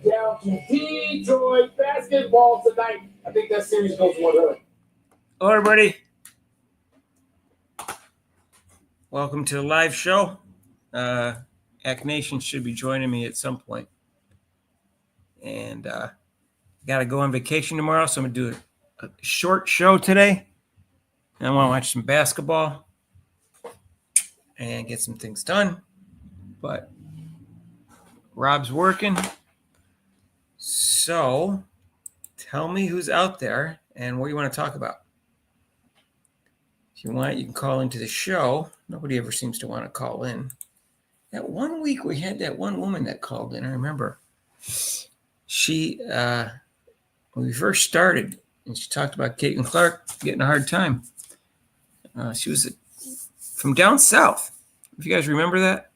down to Detroit basketball tonight. I think that series goes 100. Hello, everybody. Welcome to the live show. Act Nation should be joining me at some point. And got to go on vacation tomorrow, so I'm going to do a short show today. And I want to watch some basketball and get some things done. But Rob's working. So tell me who's out there and what you want to talk about. If you want, you can call into the show. Nobody ever seems to want to call in. That one week we had that one woman that called in. I remember. She, when we first started, and she talked about Caitlin Clark getting a hard time. She was from down south. If you guys remember that.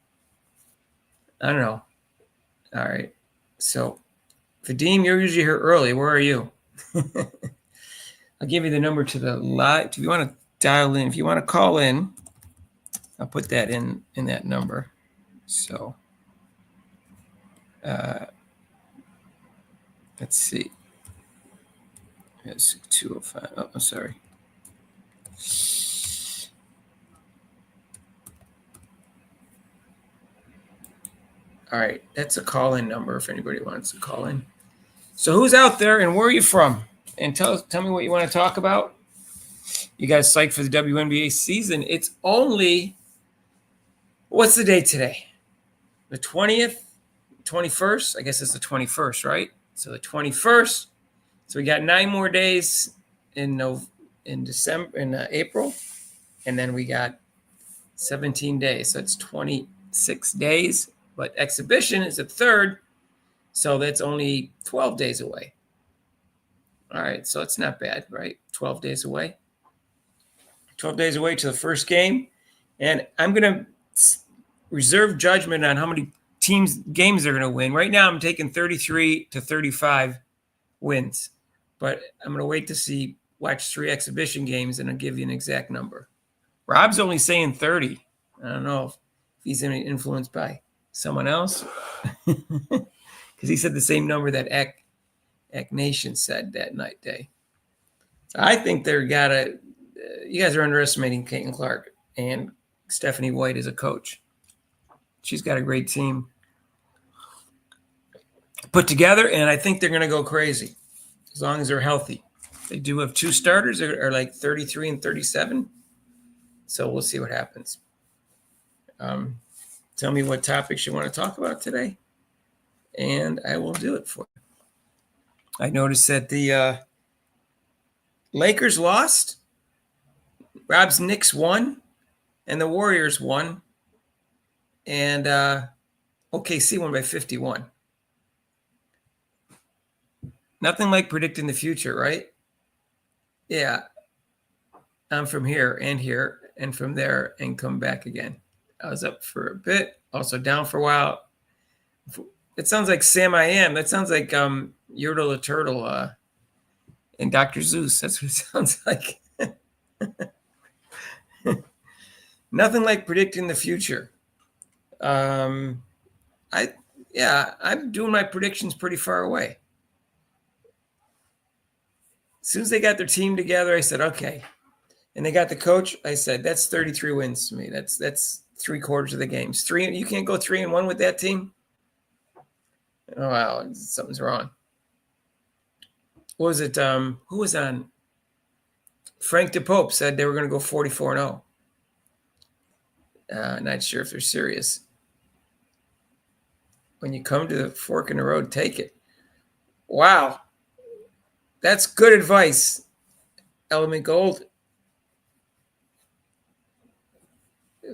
I don't know. All right. So, Vadim, you're usually here early. Where are you? I'll give you the number to the live. If you want to dial in, if you want to call in, I'll put that in that number. So, let's see. It's 205. Oh, I'm sorry. All right, that's a call-in number if anybody wants to call in. So who's out there and where are you from? And tell me what you want to talk about. You guys psyched for the WNBA season? It's only, what's the date today? The 20th, 21st? I guess it's the 21st, right? So the 21st. So we got 9 more days in April, and then we got 17 days. So it's 26 days. But exhibition is the 3rd, so that's only 12 days away. All right, so it's not bad, right? 12 days away. 12 days away to the first game. And I'm going to reserve judgment on how many games they're going to win. Right now I'm taking 33 to 35 wins. But I'm going to wait to watch 3 exhibition games, and I'll give you an exact number. Rob's only saying 30. I don't know if he's influenced by someone else, because he said the same number that Act Nation said that day. So I think you guys are underestimating Caitlin Clark and Stephanie White as a coach. She's got a great team put together, and I think they're going to go crazy as long as they're healthy. They do have 2 starters that are like 33 and 37, so we'll see what happens. Tell me what topics you want to talk about today, and I will do it for you. I noticed that the Lakers lost, Rob's Knicks won, and the Warriors won, and OKC won by 51. Nothing like predicting the future, right? Yeah. I'm from here and from there and come back again. I was up for a bit, also down for a while. It sounds like Sam I Am. That sounds like Yertle the Turtle and Dr. Zeus. That's what it sounds like. Nothing like predicting the future. I'm doing my predictions pretty far away. As soon as they got their team together, I said, okay. And they got the coach. I said, that's 33 wins to me. That's 3/4 of the games. You can't go 3-1 with that team. Oh, wow, something's wrong. What was it? Who was on? Frank DePope said they were going to go 44-0. Not sure if they're serious. When you come to the fork in the road, take it. Wow. That's good advice, Element Gold.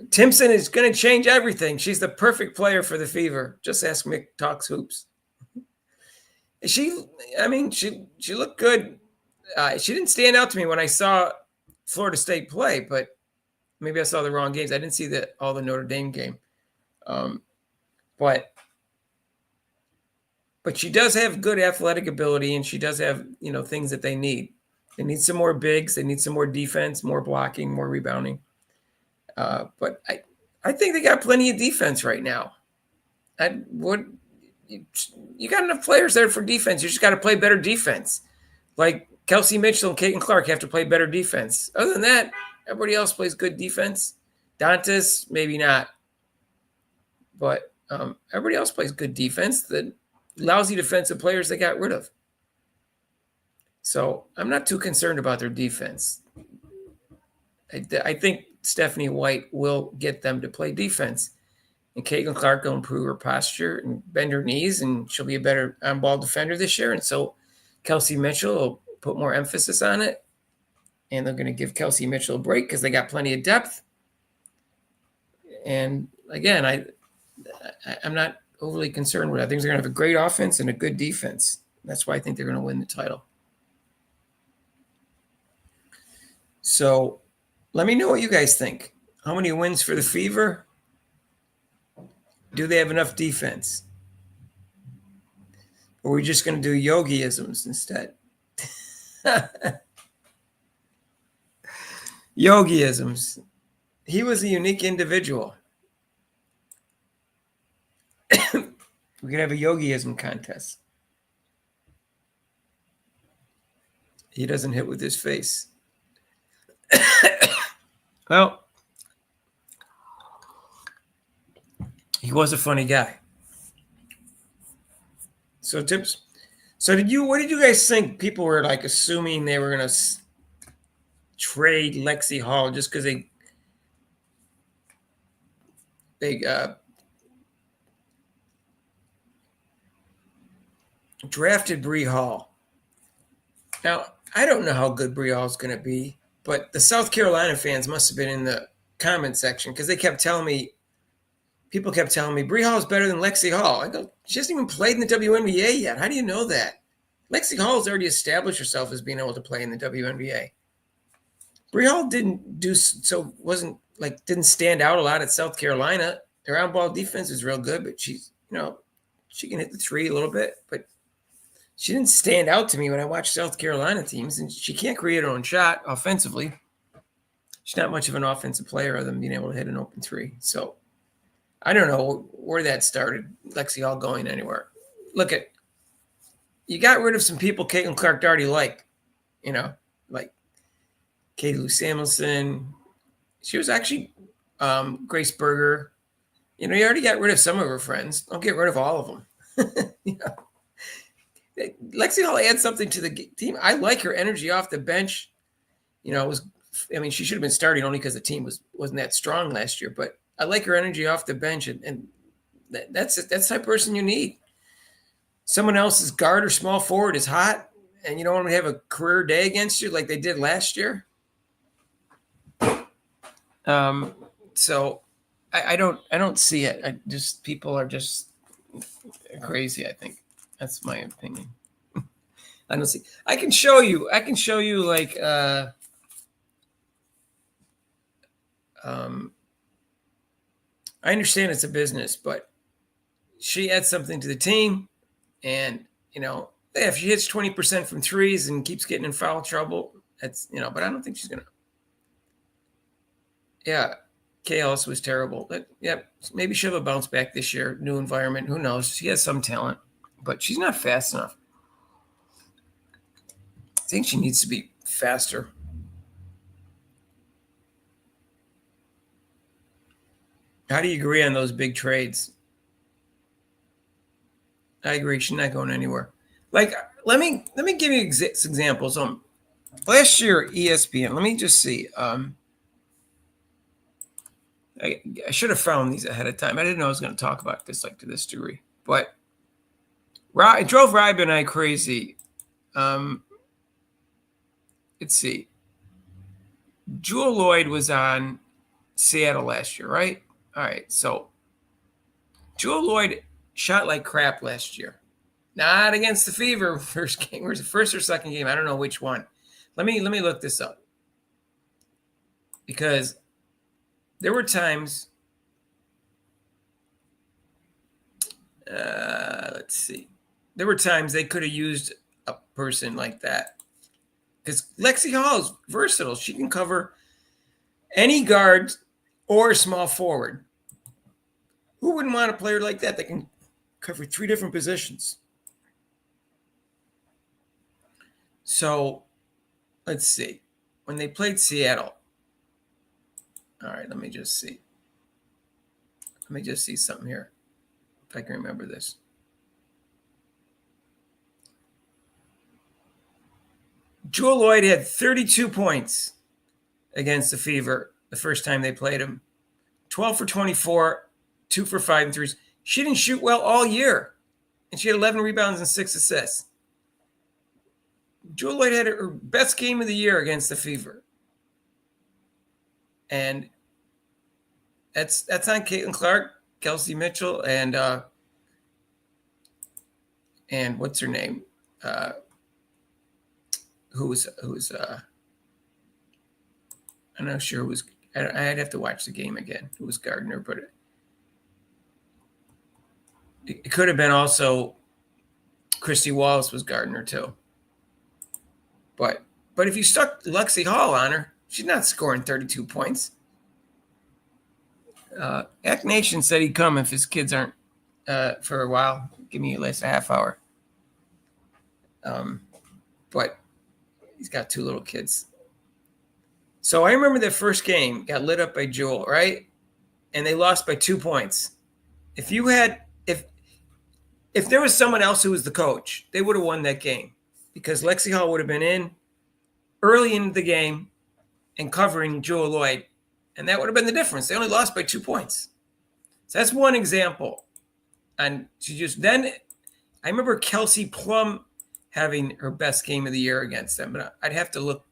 Timpson is going to change everything. She's the perfect player for the Fever. Just ask Mick Talks Hoops. She looked good. She didn't stand out to me when I saw Florida State play, but maybe I saw the wrong games. I didn't see all the Notre Dame game. But she does have good athletic ability, and she does have, things that they need. They need some more bigs. They need some more defense, more blocking, more rebounding. But I think they got plenty of defense right now. you got enough players there for defense. You just got to play better defense. Like Kelsey Mitchell and Caitlin Clark have to play better defense. Other than that, everybody else plays good defense. Dantas, maybe not. But everybody else plays good defense. The lousy defensive players they got rid of. So I'm not too concerned about their defense. I think Stephanie White will get them to play defense. And Caitlin Clark will improve her posture and bend her knees, and she'll be a better on-ball defender this year. And so Kelsey Mitchell will put more emphasis on it. And they're going to give Kelsey Mitchell a break because they got plenty of depth. And again, I'm not overly concerned with it. I think they're going to have a great offense and a good defense. That's why I think they're going to win the title. So let me know what you guys think. How many wins for the Fever? Do they have enough defense? Or are we just going to do yogiisms instead? Yogiisms. He was a unique individual. We could have a yogiism contest. He doesn't hit with his face. Well, he was a funny guy. So tips. So what did you guys think? People were like assuming they were going to trade Lexi Hall just because they drafted Bree Hall. Now, I don't know how good Bree Hall is going to be, but the South Carolina fans must have been in the comment section because they kept telling me, people kept telling me, Bree Hall is better than Lexi Hall. I go, she hasn't even played in the WNBA yet. How do you know that? Lexi Hall has already established herself as being able to play in the WNBA. Bree Hall didn't stand out a lot at South Carolina. Their on-ball defense is real good, but she's, she can hit the three a little bit, but she didn't stand out to me when I watched South Carolina teams, and she can't create her own shot offensively. She's not much of an offensive player other than being able to hit an open three. So I don't know where that started, Lexi Hall going anywhere. Look, you got rid of some people Caitlin Clark already like Katie Lou Samuelson. She was actually Grace Berger. You already got rid of some of her friends. Don't get rid of all of them. Lexi Hall adds something to the team. I like her energy off the bench. She should have been starting only because the team wasn't that strong last year. But I like her energy off the bench, and that's the type of person you need. Someone else's guard or small forward is hot, and you don't want to have a career day against you like they did last year. So I don't see it. People are just crazy, I think. That's my opinion. I don't see. I can show you like I understand it's a business, but she adds something to the team, and if she hits 20% from threes and keeps getting in foul trouble, that's but I don't think she's gonna. Yeah, Chaos was terrible. But maybe she'll have a bounce back this year. New environment. Who knows? She has some talent, but she's not fast enough. I think she needs to be faster. How do you agree on those big trades? I agree. She's not going anywhere. Like, let me give you examples. Last year, ESPN. Let me just see. I should have found these ahead of time. I didn't know I was going to talk about this to this degree, but it drove Rybe and I crazy. Let's see. Jewel Lloyd was on Seattle last year, right? All right. So Jewel Lloyd shot like crap last year. Not against the Fever first game. Where's the first or second game? I don't know which one. Let me look this up. Because there were times, let's see. There were times they could have used a person like that. Because Lexi Hall is versatile. She can cover any guard or small forward. Who wouldn't want a player like that can Covered 3 different positions. So let's see. When they played Seattle. All right, let me just see. Let me just see something here. If I can remember this. Jewel Lloyd had 32 points against the Fever the first time they played him. 12 for 24, 2 for 5 and 3s. She didn't shoot well all year. And she had 11 rebounds and 6 assists. Jewel Lloyd had her best game of the year against the Fever. And that's on Caitlin Clark, Kelsey Mitchell, and what's her name? Who's I'm not sure who was. I'd have to watch the game again. It was Gardner, but it could have been also Christy Wallace was Gardner too. But if you stuck Lexi Hall on her, she's not scoring 32 points. Act Nation said he'd come if his kids aren't for a while. Give me at least a half hour. But he's got 2 little kids. So I remember their first game got lit up by Jewel, right? And they lost by 2 points. If there was someone else who was the coach, they would have won that game because Lexi Hall would have been in early in the game and covering Jewel Lloyd, and that would have been the difference. They only lost by 2 points. So that's one example. And I remember Kelsey Plum having her best game of the year against them, but I'd have to look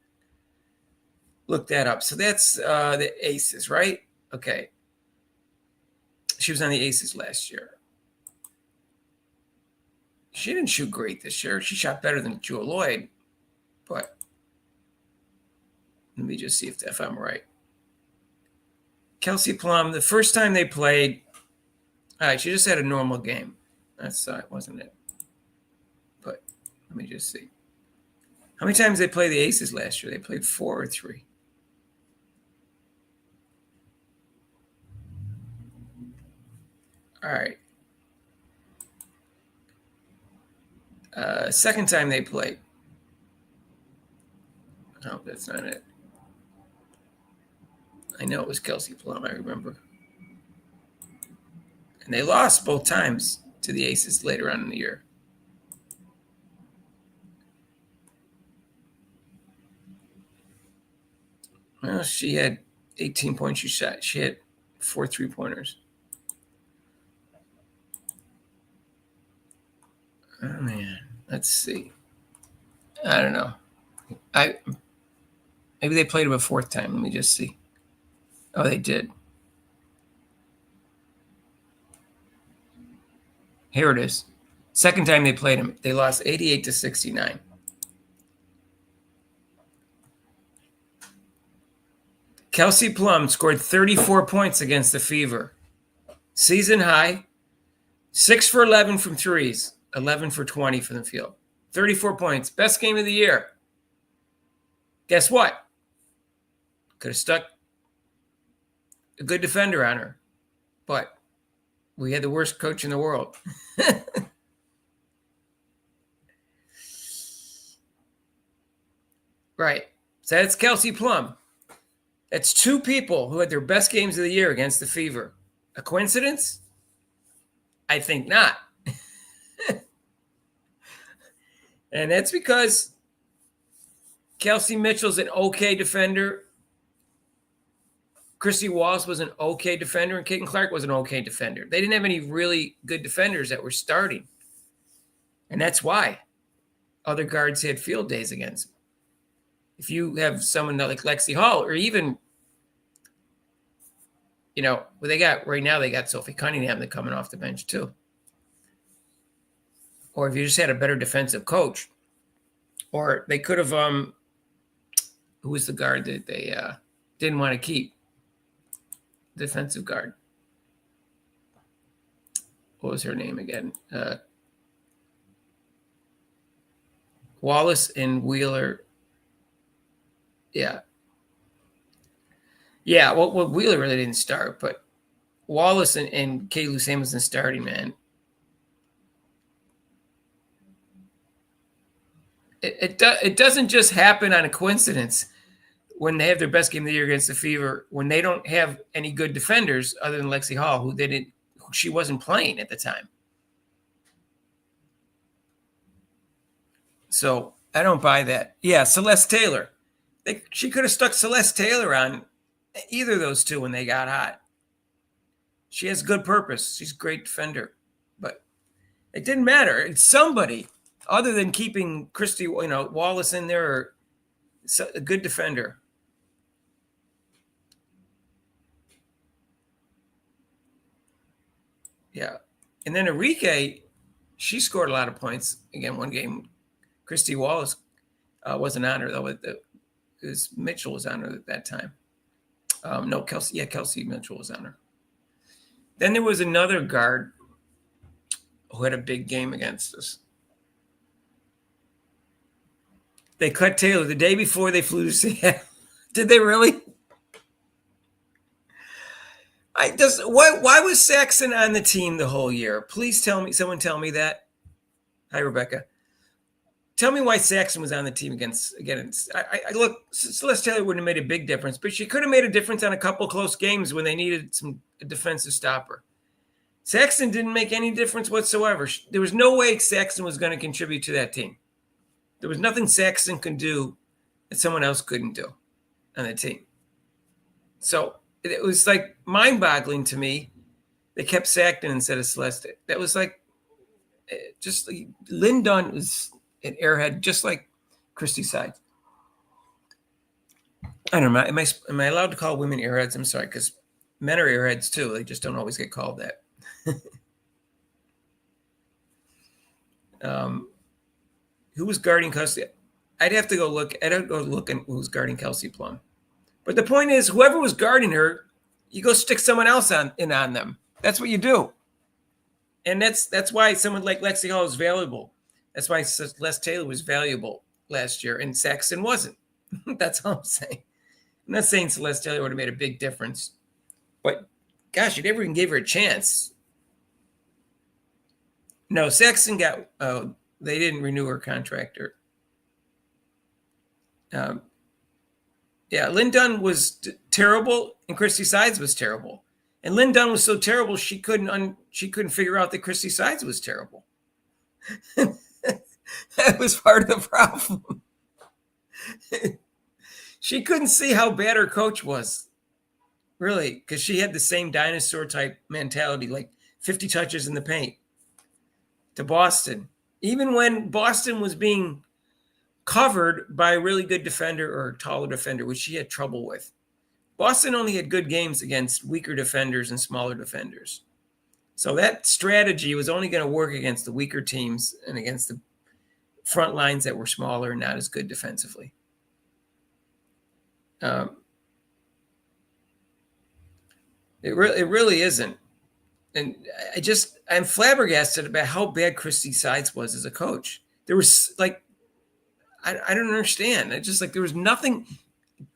that up. So that's the Aces, right? Okay. She was on the Aces last year. She didn't shoot great this year. She shot better than Jewel Lloyd, but let me just see if I'm right. Kelsey Plum, the first time they played, all right, she just had a normal game. That's wasn't it? But let me just see. How many times they played the Aces last year? They played 4 or 3. All right. Second time they played. No, that's not it. I know it was Kelsey Plum, I remember. And they lost both times to the Aces later on in the year. Well, she had 18 points she shot. She had 4 3-pointers. Oh, man. Let's see. I don't know. Maybe they played him a 4th time. Let me just see. Oh, they did. Here it is. Second time they played him, they lost 88-69. Kelsey Plum scored 34 points against the Fever. Season high, 6 for 11 from threes, 11 for 20 from the field. 34 points. Best game of the year. Guess what? Could have stuck a good defender on her, but we had the worst coach in the world. Right. So that's Kelsey Plum. That's 2 people who had their best games of the year against the Fever. A coincidence? I think not. And that's because Kelsey Mitchell's an okay defender. Christy Wallace was an okay defender, and Caitlin Clark was an okay defender. They didn't have any really good defenders that were starting. And that's why other guards had field days against them. If you have someone like Lexi Hall, or even, they got Sophie Cunningham that's coming off the bench too. Or if you just had a better defensive coach, or they could have, who was the guard that they didn't want to keep? Defensive guard. What was her name again? Wallace and Wheeler. Yeah. Yeah, well, Wheeler really didn't start, but Wallace and Kay Lou Samuelson starting, man. It doesn't just happen on a coincidence when they have their best game of the year against the Fever, when they don't have any good defenders other than Lexi Hall, who she wasn't playing at the time. So I don't buy that. Yeah, Celeste Taylor. She could have stuck Celeste Taylor on either of those two when they got hot. She has good purpose. She's a great defender. But it didn't matter. It's somebody other than keeping Christy, Wallace in there, or a good defender. Yeah. And then Enrique, she scored a lot of points. Again, one game, Christy Wallace wasn't on her, though. Mitchell was on her at that time. No, Kelsey. Yeah, Kelsey Mitchell was on her. Then there was another guard who had a big game against us. They cut Taylor the day before they flew to Seattle. Did they really? Why was Saxon on the team the whole year? Please someone tell me that. Hi, Rebecca. Tell me why Saxon was on the team against. I look, Celeste Taylor wouldn't have made a big difference, but she could have made a difference on a couple close games when they needed a defensive stopper. Saxon didn't make any difference whatsoever. There was no way Saxon was going to contribute to that team. There was nothing Saxon could do that someone else couldn't do on the team. So it was like mind-boggling to me. They kept Saxon instead of Celeste. That was like just like Lynn Dunn was an airhead, just like Christy Sides. I don't know. Am I allowed to call women airheads? I'm sorry, because men are airheads too. They just don't always get called that. Who was guarding Kelsey? I'd have to go look. I'd have to go look at who was guarding Kelsey Plum. But the point is, whoever was guarding her, you go stick someone else on them. That's what you do. And that's why someone like Lexi Hall is valuable. That's why Celeste Taylor was valuable last year, and Saxon wasn't. That's all I'm saying. I'm not saying Celeste Taylor would have made a big difference, but gosh, you never even gave her a chance. No, Saxon got. They didn't renew her contract. Yeah, Lynn Dunn was terrible, and Christy Sides was terrible. And Lynn Dunn was so terrible she couldn't figure out that Christy Sides was terrible. That was part of the problem. She couldn't see how bad her coach was, really, because she had the same dinosaur type mentality, like 50 touches in the paint to Boston. Even when Boston was being covered by a really good defender or a taller defender, which she had trouble with. Boston only had good games against weaker defenders and smaller defenders. So that strategy was only going to work against the weaker teams and against the front lines that were smaller and not as good defensively. It really isn't. And I'm flabbergasted about how bad Christy Sides was as a coach. There was like, I don't understand. It's just like there was nothing.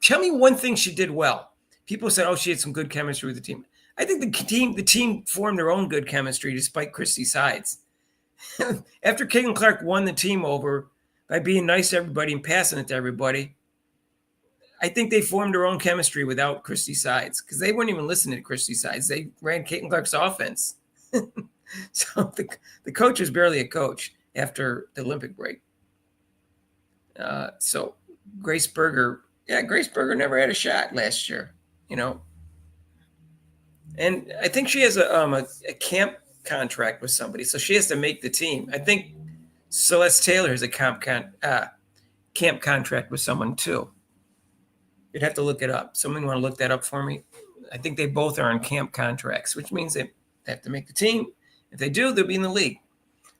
Tell me one thing she did well. People said, she had some good chemistry with the team. I think the team formed their own good chemistry despite Christy Sides. After Caitlin Clark won the team over by being nice to everybody and passing it to everybody, I think they formed their own chemistry without Christy Sides because they weren't even listening to Christy Sides. They ran Caitlin Clark's offense. So the coach was barely a coach after the Olympic break. So Grace Berger never had a shot last year, and I think she has a camp contract with somebody, so she has to make the team. I think Celeste Taylor has a camp contract with someone too. You'd have to look it up. Someone want to look that up for me? I think they both are on camp contracts, which means they have to make the team. If they do, they'll be in the league.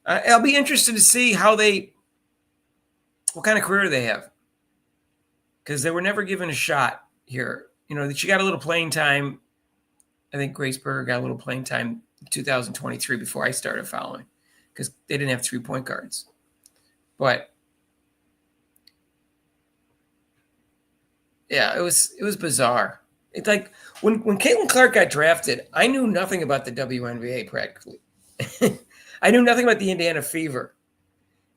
I'll be interested to see what kind of career they have, because they were never given a shot here. She got a little playing time. I think Grace Berger got a little playing time in 2023 before I started following, because they didn't have 3-point guards. But yeah, it was bizarre. It's like when Caitlin Clark got drafted, I knew nothing about the WNBA practically. I knew nothing about the Indiana Fever.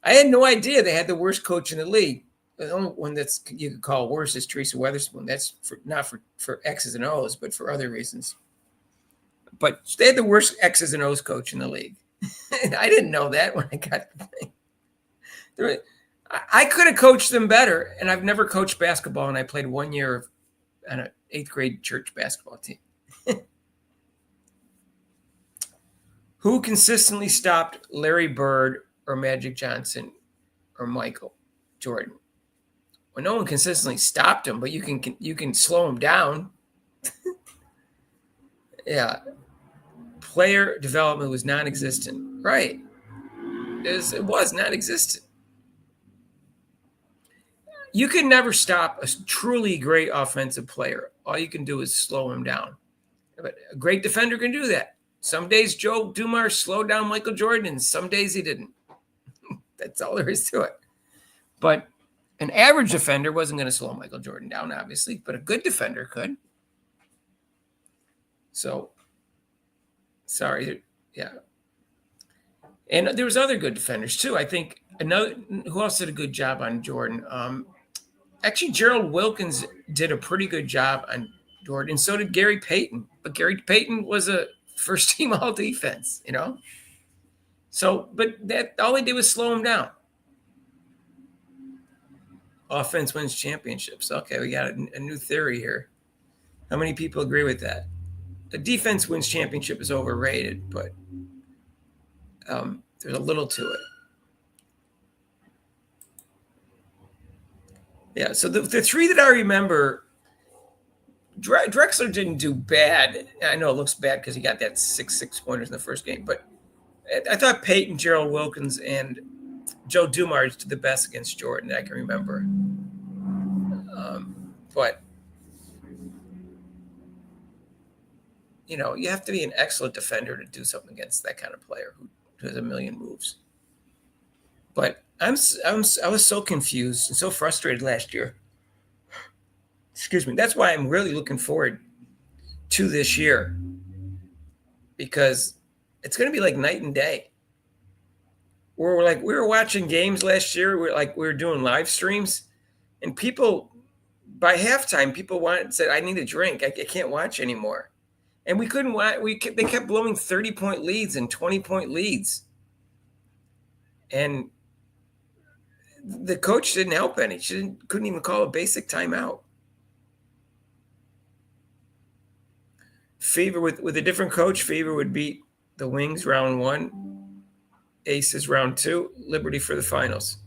I had no idea they had the worst coach in the league. The only one that's you could call worse is Teresa Weatherspoon. That's not for X's and O's, but for other reasons. But they had the worst X's and O's coach in the league. I didn't know that when I got the thing. I could have coached them better, and I've never coached basketball, and I played 1 year on an 8th grade church basketball team. Who consistently stopped Larry Bird or Magic Johnson or Michael Jordan? Well, no one consistently stopped him, but you can slow him down. Yeah. Player development was non-existent. Right. It was non-existent. You can never stop a truly great offensive player. All you can do is slow him down. But a great defender can do that. Some days Joe Dumars slowed down Michael Jordan, and some days he didn't. That's all there is to it. But an average defender wasn't going to slow Michael Jordan down, obviously, but a good defender could. So, sorry. Yeah. And there was other good defenders, too. I think who else did a good job on Jordan? Actually, Gerald Wilkins did a pretty good job on Jordan, and so did Gary Payton. But Gary Payton was a first-team all-defense, So, but that all they did was slow him down. Offense wins championships. Okay, we got a new theory here. How many people agree with that? The defense wins championship is overrated, but there's a little to it. Yeah, so the three that I remember, Drexler didn't do bad. I know it looks bad because he got that 6 pointers in the first game, but I thought Peyton, Gerald Wilkins, and Joe Dumars did the best against Jordan that I can remember. But, you have to be an excellent defender to do something against that kind of player who has a million moves. But I was so confused and so frustrated last year. Excuse me. That's why I'm really looking forward to this year, because it's going to be like night and day. We were watching games last year. We were doing live streams, and people by halftime, said, "I need a drink. I can't watch anymore." And we couldn't watch. They kept blowing 30-point leads and 20-point leads, and the coach didn't help any. She couldn't even call a basic timeout. Fever with a different coach, Fever would beat the Wings round 1, Aces round 2, Liberty for the finals.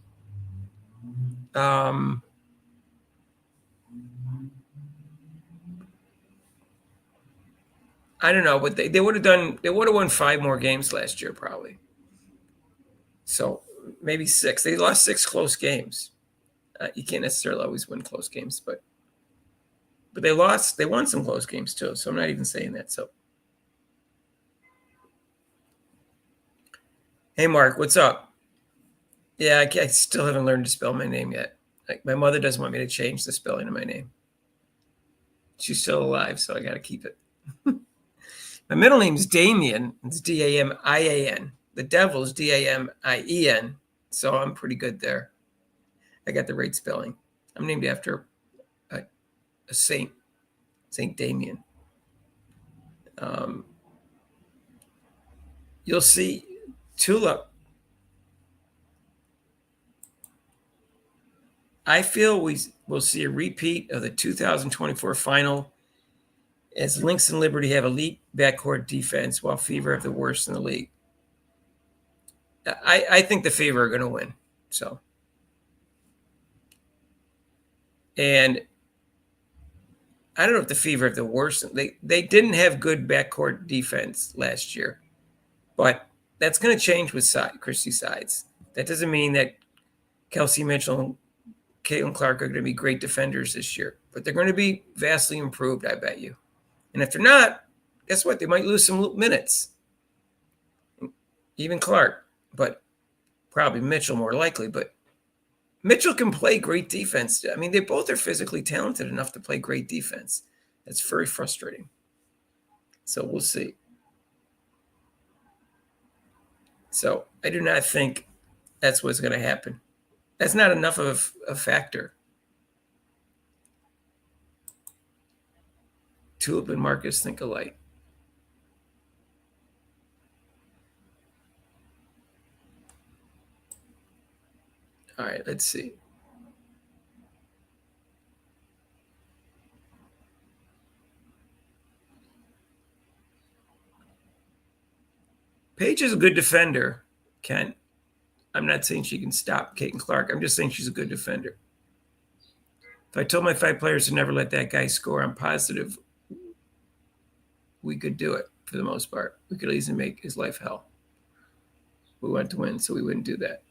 I don't know, but they would have won 5 more games last year probably. So maybe 6. They lost 6 close games. You can't necessarily always win close games, but they won some close games too. So I'm not even saying that. So, hey Mark, what's up? Yeah, I still haven't learned to spell my name yet. My mother doesn't want me to change the spelling of my name. She's still alive, so I got to keep it. My middle name is Damien. It's Damian. The Devil's Damien. So I'm pretty good there. I got the right spelling. I'm named after a saint, Saint Damien. You'll see Tulip. I feel we will see a repeat of the 2024 final, as Lynx and Liberty have elite backcourt defense while Fever have the worst in the league. I think the Fever are going to win. So, and I don't know if the Fever have the worst. They didn't have good backcourt defense last year, but that's going to change with Christy Sides. That doesn't mean that Kelsey Mitchell and Caitlin Clark are going to be great defenders this year, but they're going to be vastly improved, I bet you. And if they're not, guess what? They might lose some minutes. Even Clark, but probably Mitchell more likely. But Mitchell can play great defense. I mean, they both are physically talented enough to play great defense. That's very frustrating. So we'll see. So I do not think that's what's going to happen. That's not enough of a factor. Tulip and Marcus think alike. All right, let's see. Paige is a good defender, Ken. I'm not saying she can stop Caitlin Clark. I'm just saying she's a good defender. If I told my 5 players to never let that guy score, I'm positive we could do it for the most part. We could easily make his life hell. We want to win, so we wouldn't do that.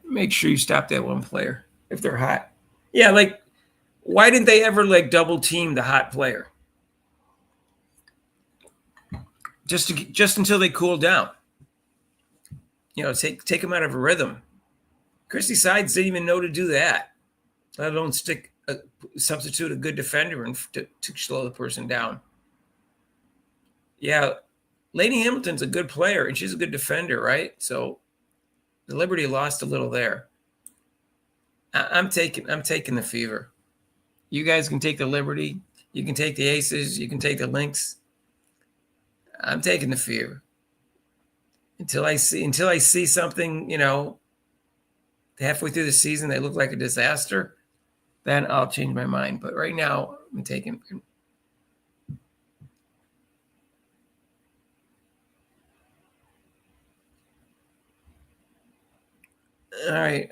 Make sure you stop that one player if they're hot. Yeah, like, why didn't they ever like double team the hot player? Just until they cool down. You know, take them out of a rhythm. Christy Sides didn't even know to do that, let alone substitute a good defender and to slow the person down. Yeah, Lady Hamilton's a good player and she's a good defender, right? So the Liberty lost a little there. I'm taking the Fever. You guys can take the Liberty. You can take the Aces. You can take the Lynx. I'm taking the Fever. Until I see something, you know, halfway through the season they look like a disaster, then I'll change my mind. But right now, I'm taking. All right.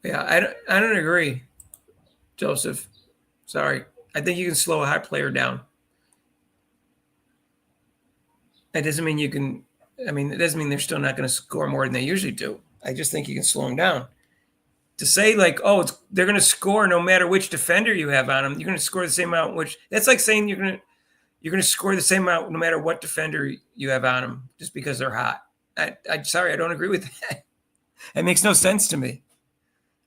Yeah, I don't agree, Joseph. Sorry. I think you can slow a high player down. That doesn't mean you can. I mean, it doesn't mean they're still not going to score more than they usually do. I just think you can slow them down. To say like, oh, they're going to score no matter which defender you have on them, you're going to score the same amount. Which that's like saying you're going to score the same amount no matter what defender you have on them, just because they're hot. I'm sorry, I don't agree with that. It makes no sense to me.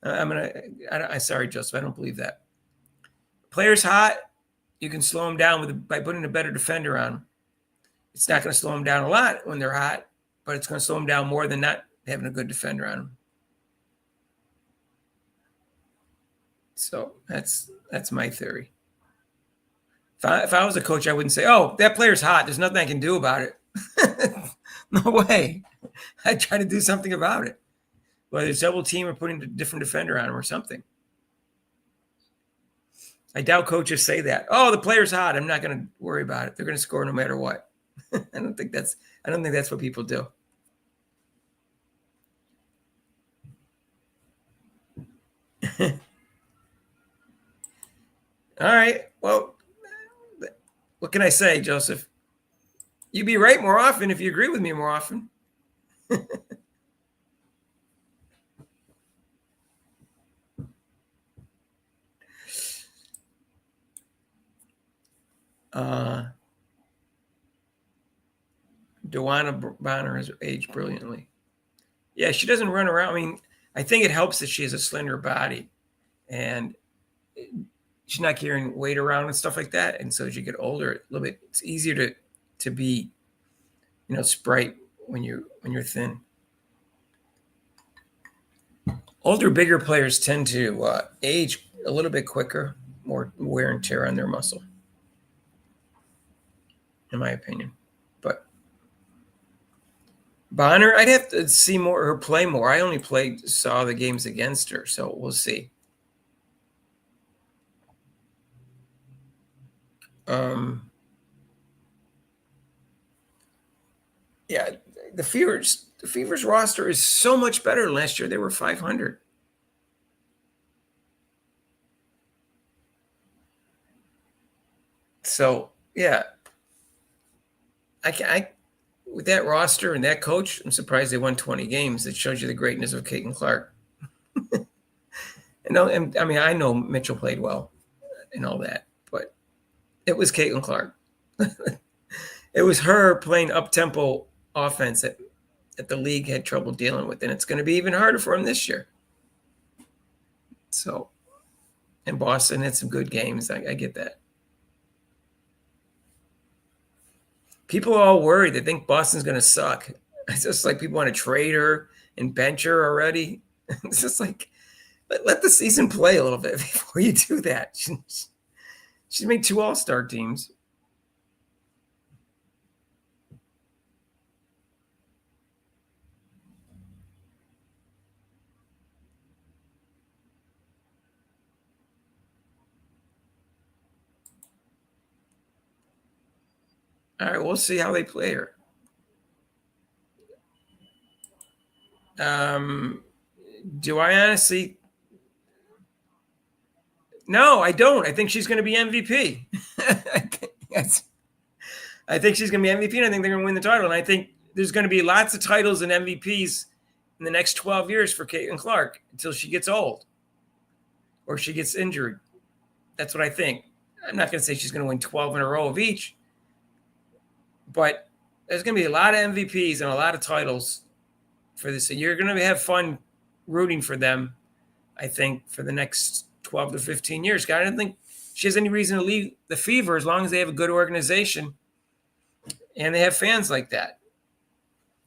I'm sorry, Joseph. I don't believe that. Players hot, you can slow them down by putting a better defender on them. It's not going to slow them down a lot when they're hot, but it's going to slow them down more than not having a good defender on them. So that's my theory. If I was a coach, I wouldn't say, "Oh, that player's hot. There's nothing I can do about it." No way. I'd try to do something about it, whether it's double team or putting a different defender on him or something. I doubt coaches say that. Oh, the player's hot. I'm not going to worry about it. They're going to score no matter what. I don't think that's what people do. All right. Well, what can I say, Joseph? You'd be right more often if you agree with me more often. Dewana Bonner has aged brilliantly. Yeah, she doesn't run around. I mean, I think it helps that she has a slender body and she's not carrying weight around and stuff like that. And so as you get older, a little bit, it's easier to be, you know, sprite when you're thin. Older, bigger players tend to age a little bit quicker, more wear and tear on their muscle, in my opinion. But Bonner, I'd have to see her play more. I only saw the games against her, so we'll see. Yeah, the Fever's roster is so much better than last year. They were 500. So yeah, I with that roster and that coach, I'm surprised they won 20 games. It shows you the greatness of Caitlin Clark. And I mean, I know Mitchell played well and all that, but it was Caitlin Clark. It was her playing up-tempo offense that the league had trouble dealing with, and it's going to be even harder for him this year. So And Boston had some good games. I get that. People are all worried. They think Boston's going to suck. It's just like people want to trade her and bench her already. It's just like, let the season play a little bit before you do that. She's made 2 all-star teams. All right, we'll see how they play her. Do I honestly? No, I don't. I think she's going to be MVP. I think she's going to be MVP, and I think they're going to win the title. And I think there's going to be lots of titles and MVPs in the next 12 years for Caitlin Clark until she gets old or she gets injured. That's what I think. I'm not going to say she's going to win 12 in a row of each, but there's going to be a lot of MVPs and a lot of titles for this. You're going to have fun rooting for them, I think, for the next 12 to 15 years. I don't think she has any reason to leave the Fever as long as they have a good organization and they have fans like that.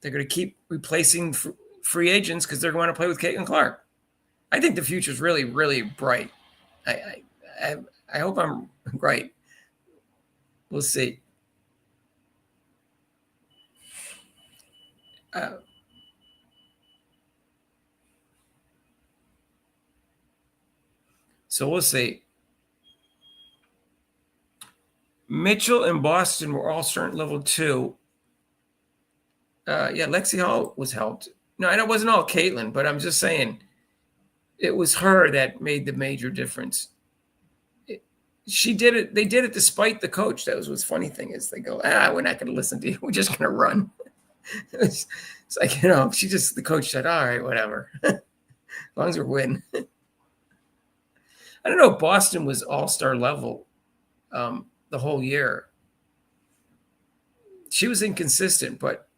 They're going to keep replacing free agents because they're going to play with Caitlin Clark. I think the future is really, really bright. I hope I'm right. We'll see. So we'll see. Mitchell and Boston were all starting level 2. Yeah, Lexi Hall was helped. No, and it wasn't all Caitlin, but I'm just saying it was her that made the major difference. She did it. They did it despite the coach. That was what's funny thing is they go, we're not going to listen to you. We're just going to run. It's like, the coach said, all right, whatever. As long as we win. I don't know if Boston was all-star level the whole year. She was inconsistent, but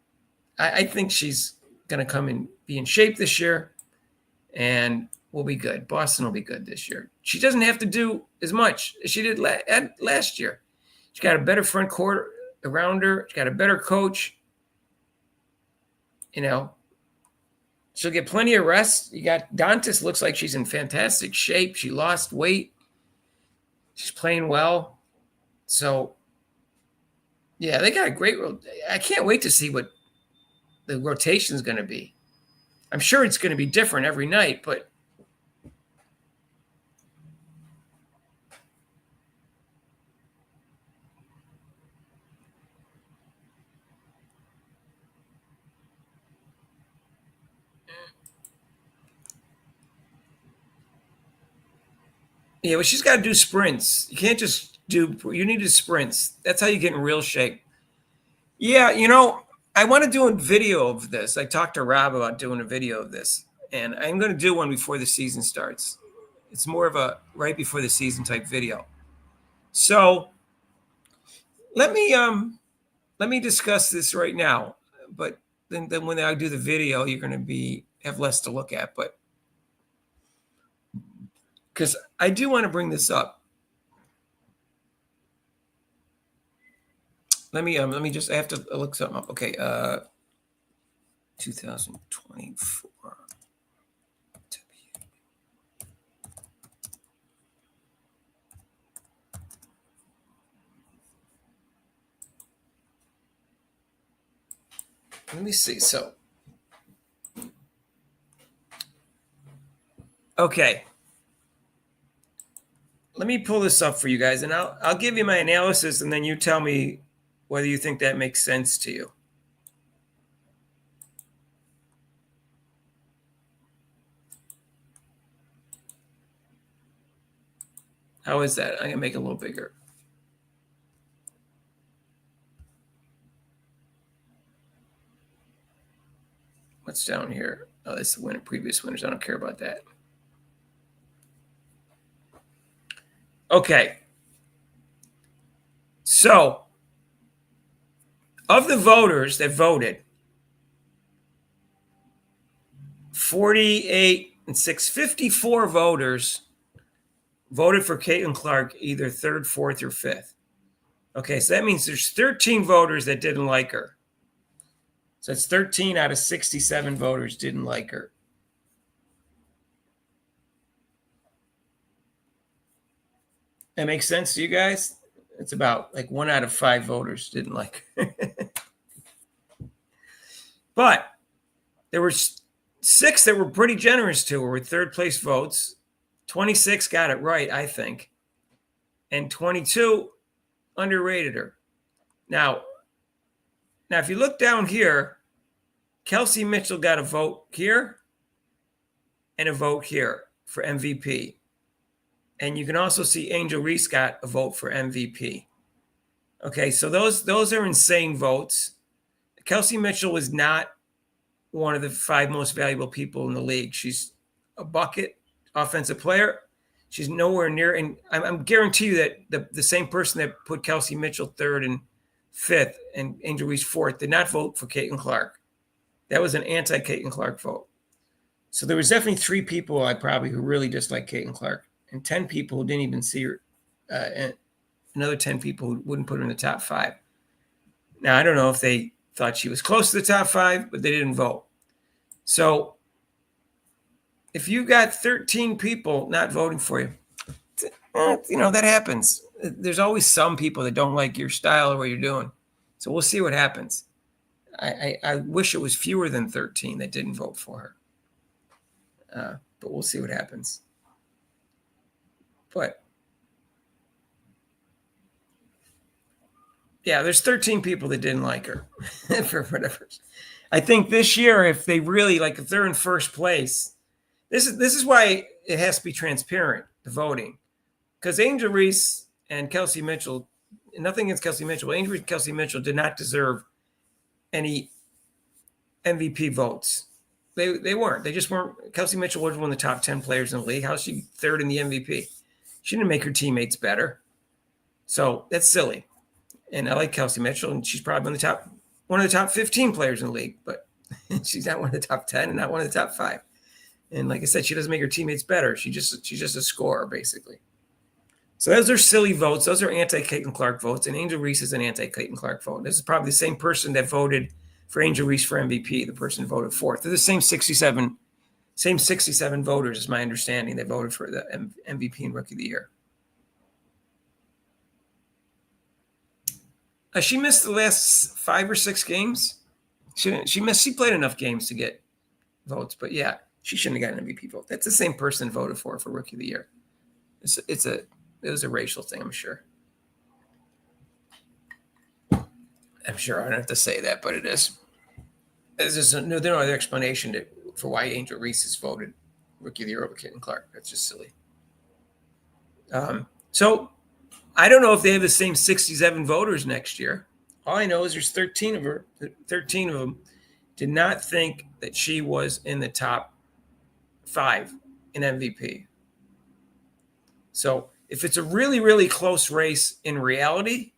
I think she's going to come and be in shape this year, and we'll be good. Boston will be good this year. She doesn't have to do as much as she did last year. She got a better front court around her. She got a better coach. She'll get plenty of rest. You got Dantas looks like she's in fantastic shape. She lost weight. She's playing well. So, yeah, they got a great – I can't wait to see what the rotation is going to be. I'm sure it's going to be different every night, but yeah, but she's got to do sprints. You can't just you need to sprints. That's how you get in real shape. Yeah, I want to do a video of this. I talked to Rob about doing a video of this, and I'm going to do one before the season starts. It's more of a right before the season type video. So let me discuss this right now. But then when I do the video, you're going to have less to look at. But because I do want to bring this up. Let me just, I have to look something up. Okay. 2024. Let me see. So, okay. Let me pull this up for you guys, and I'll give you my analysis, and then you tell me whether you think that makes sense to you. How is that? I'm going to make it a little bigger. What's down here? Oh, that's the previous winners. I don't care about that. Okay. So, of the voters that voted, 48 and 54 voters voted for Caitlin Clark either third, fourth, or fifth. Okay, so that means there's 13 voters that didn't like her. So it's 13 out of 67 voters didn't like her. That makes sense to you guys? It's about like 1 out of 5 voters didn't like her. But there were 6 that were pretty generous to her with third place votes. 26 got it right, I think. And 22 underrated her. Now, if you look down here, Kelsey Mitchell got a vote here and a vote here for MVP. And you can also see Angel Reese got a vote for MVP. Okay, so those are insane votes. Kelsey Mitchell was not one of the 5 most valuable people in the league. She's a bucket offensive player. She's nowhere near, and I'm guarantee you that the same person that put Kelsey Mitchell third and fifth and Angel Reese fourth did not vote for Caitlin Clark. That was an anti-Caitlin Clark vote. So there was definitely 3 people who really disliked Caitlin Clark, and 10 people who didn't even see her, and another 10 people who wouldn't put her in the top 5. Now, I don't know if they thought she was close to the top 5, but they didn't vote. So if you got 13 people not voting for you, that happens. There's always some people that don't like your style or what you're doing. So we'll see what happens. I wish it was fewer than 13 that didn't vote for her. But we'll see what happens. But yeah, there's 13 people that didn't like her for whatever. I think this year, if they really if they're in first place, this is why it has to be transparent, the voting, because Angel Reese and Kelsey Mitchell, nothing against Kelsey Mitchell, Angel Reese and Kelsey Mitchell did not deserve any MVP votes. They weren't. They just weren't. Kelsey Mitchell was one of the top 10 players in the league. How's she third in the MVP? She didn't make her teammates better. So that's silly. And I like Kelsey Mitchell, and she's probably one of the top 15 players in the league, but she's not one of the top 10 and not one of the top 5. And like I said, she doesn't make her teammates better. She's just a scorer, basically. So those are silly votes. Those are anti-Caitlin Clark votes, and Angel Reese is an anti-Caitlin Clark vote. This is probably the same person that voted for Angel Reese for MVP, the person who voted fourth. They're the same 67 voters, is my understanding, that voted for the MVP and Rookie of the Year. She missed the last 5 or 6 games. She played enough games to get votes, but yeah, she shouldn't have got an MVP vote. That's the same person voted for Rookie of the Year. It was a racial thing, I'm sure. I'm sure I don't have to say that, but it is. There's no other explanation for why Angel Reese is voted Rookie of the Year over Caitlin Clark. That's just silly. So I don't know if they have the same 67 voters next year. All I know is there's 13 of her. 13 of them did not think that she was in the top 5 in MVP. So if it's a really, really close race in reality,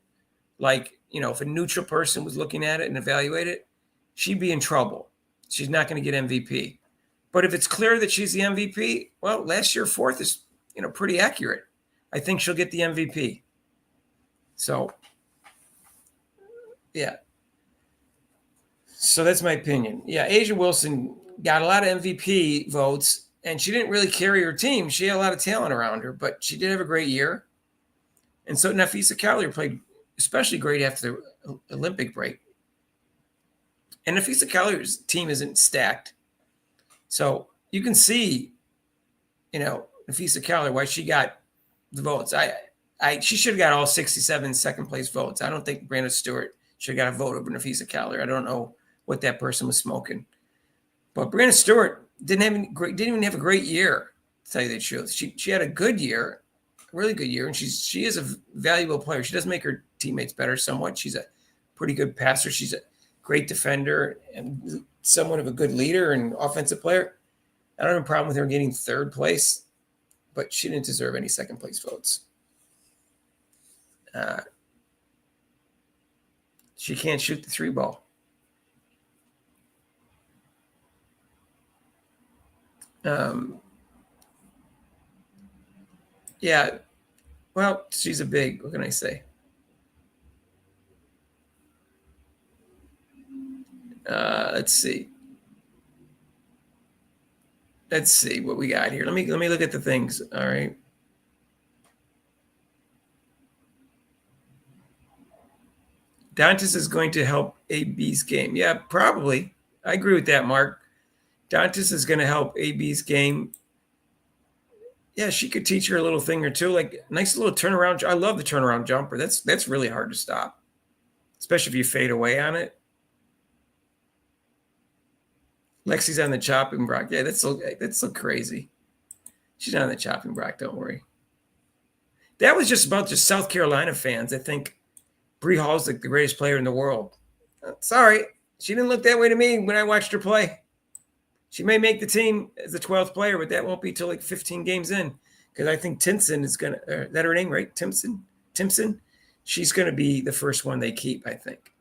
if a neutral person was looking at it and evaluate it, she'd be in trouble. She's not going to get MVP. But if it's clear that she's the MVP, well, last year fourth is, pretty accurate. I think she'll get the MVP. So, yeah. So that's my opinion. Yeah, Asia Wilson got a lot of MVP votes, and she didn't really carry her team. She had a lot of talent around her, but she did have a great year. And so Napheesa Callaway played especially great after the Olympic break. And Napheesa Callaway's team isn't stacked. So you can see, Napheesa Callaway, why she got the votes. She should have got all 67 second place votes. I don't think Brandon Stewart should have got a vote over Napheesa Callaway. I don't know what that person was smoking. But Brandon Stewart didn't even have a great year, to tell you the truth. She had a good year, a really good year, and she is a valuable player. She does make her teammates better somewhat. She's a pretty good passer. She's a great defender and somewhat of a good leader and offensive player. I don't have a problem with her getting third place, but she didn't deserve any second place votes. She can't shoot the 3 ball. Yeah. Well, she's a big, what can I say? Let's see. Let's see what we got here. Let me look at the things. All right. Dantas is going to help AB's game. Yeah, probably. I agree with that, Mark. Dantas is going to help AB's game. Yeah, she could teach her a little thing or two, like nice little turnaround. I love the turnaround jumper. That's really hard to stop, especially if you fade away on it. Lexi's on the chopping block. Yeah, that's so crazy. She's not on the chopping block. Don't worry. That was just about just South Carolina fans. I think Bree Hall's like the greatest player in the world. Sorry, she didn't look that way to me when I watched her play. She may make the team as the 12th player, but that won't be till like 15 games in. Because I think Tinson is going to, is that her name, right? Timpson? She's going to be the first one they keep, I think.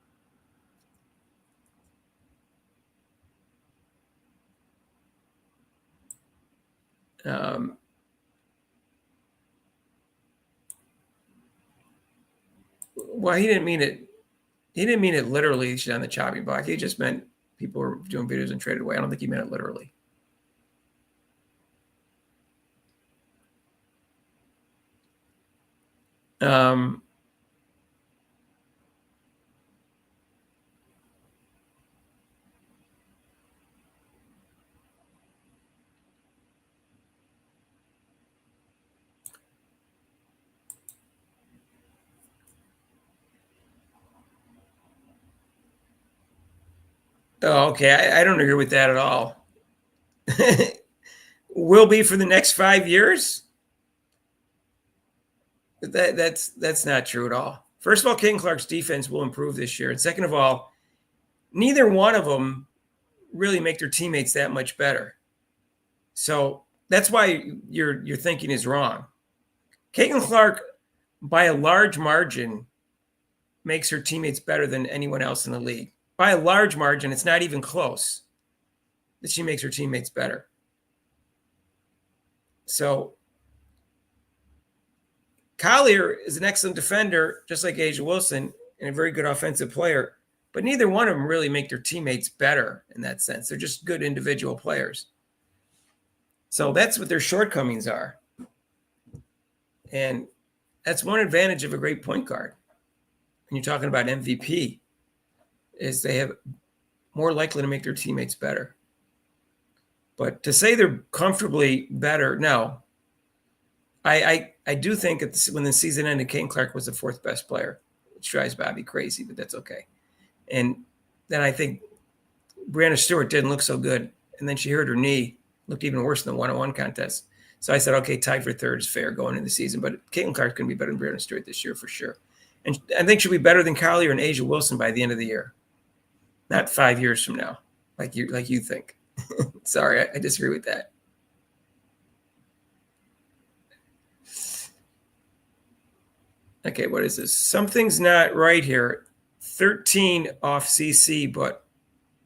Well, he didn't mean it. He didn't mean it literally. She's on the chopping block. He just meant people were doing videos and traded away. I don't think he meant it literally. Oh, okay. I don't agree with that at all. Will be for the next 5 years? That's not true at all. First of all, Caitlin Clark's defense will improve this year. And second of all, neither one of them really make their teammates that much better. So that's why your thinking is wrong. Caitlin Clark, by a large margin, makes her teammates better than anyone else in the league. By a large margin, it's not even close that she makes her teammates better. So Collier is an excellent defender, just like A'ja Wilson, and a very good offensive player. But neither one of them really make their teammates better in that sense. They're just good individual players. So that's what their shortcomings are. And that's one advantage of a great point guard. When you're talking about MVP, is they have more likely to make their teammates better. But to say they're comfortably better, no. I do think that when the season ended, Caitlin Clark was the fourth best player, which drives Bobby crazy, but that's okay. And then I think Brianna Stewart didn't look so good. And then she hurt her knee, looked even worse in the one-on-one contest. So I said, okay, tied for third is fair going into the season. But Caitlin Clark's going to be better than Brianna Stewart this year for sure. And I think she'll be better than Collier and A'ja Wilson by the end of the year. Not 5 years from now, like you think. Sorry, I disagree with that. Okay, what is this? Something's not right here. 13 off CC, but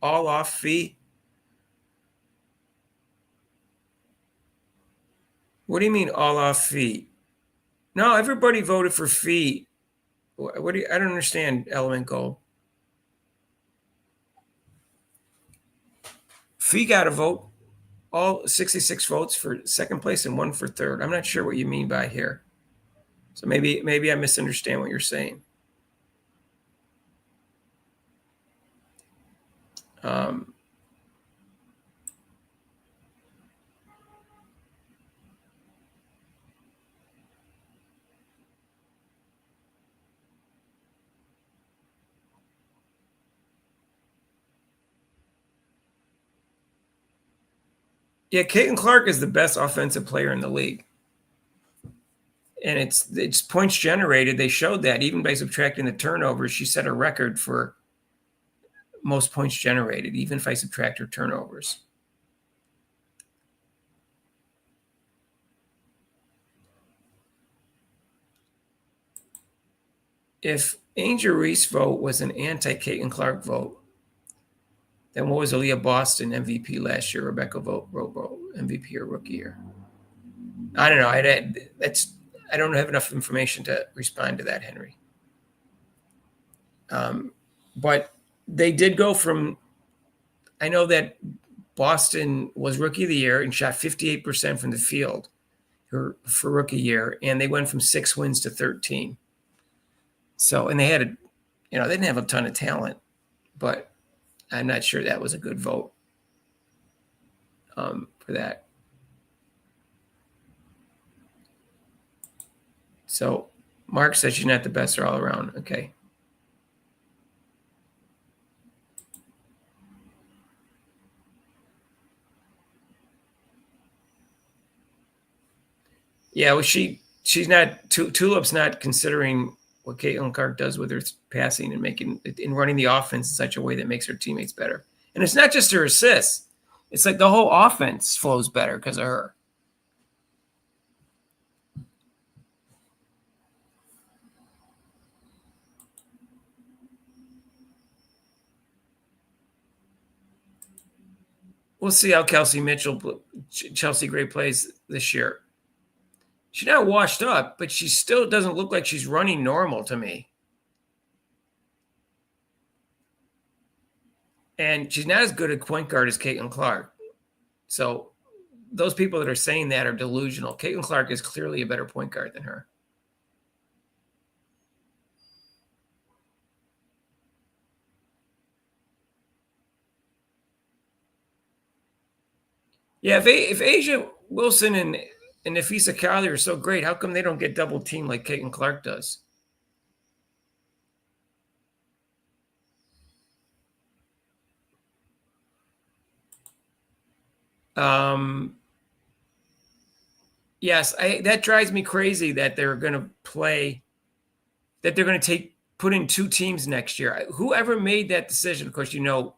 all off fee. What do you mean all off fee? No, everybody voted for fee. What do you? I don't understand. Element Gold. Fee got a vote. All 66 votes for second place and 1 for third. I'm not sure what you mean by here. So maybe I misunderstand what you're saying. Yeah, Caitlin Clark is the best offensive player in the league. And it's points generated. They showed that even by subtracting the turnovers, she set a record for most points generated, even if I subtract her turnovers. If Angel Reese vote was an anti-Caitlin Clark vote, then what was Aaliyah Boston MVP last year? Rebecca vote MVP or rookie year? I don't know. That's I don't have enough information to respond to that, Henry. But they did go from, I know that Boston was rookie of the year and shot 58% from the field for rookie year, and they went from 6 wins to 13. So, and they had they didn't have a ton of talent, but I'm not sure that was a good vote for that. So Mark says she's not the best all around. Okay. Yeah, well, she's not. Tulip's not considering what Caitlin Clark does with her passing and running the offense in such a way that makes her teammates better. And it's not just her assists; it's like the whole offense flows better because of her. We'll see how Chelsea Gray plays this year. She's not washed up, but she still doesn't look like she's running normal to me. And she's not as good at point guard as Caitlin Clark. So those people that are saying that are delusional. Caitlin Clark is clearly a better point guard than her. Yeah, if Asia Wilson and Nafisa Collier are so great, how come they don't get double teamed like Caitlin Clark does? Yes, that drives me crazy that they're going to put in 2 teams next year. Whoever made that decision, of course, who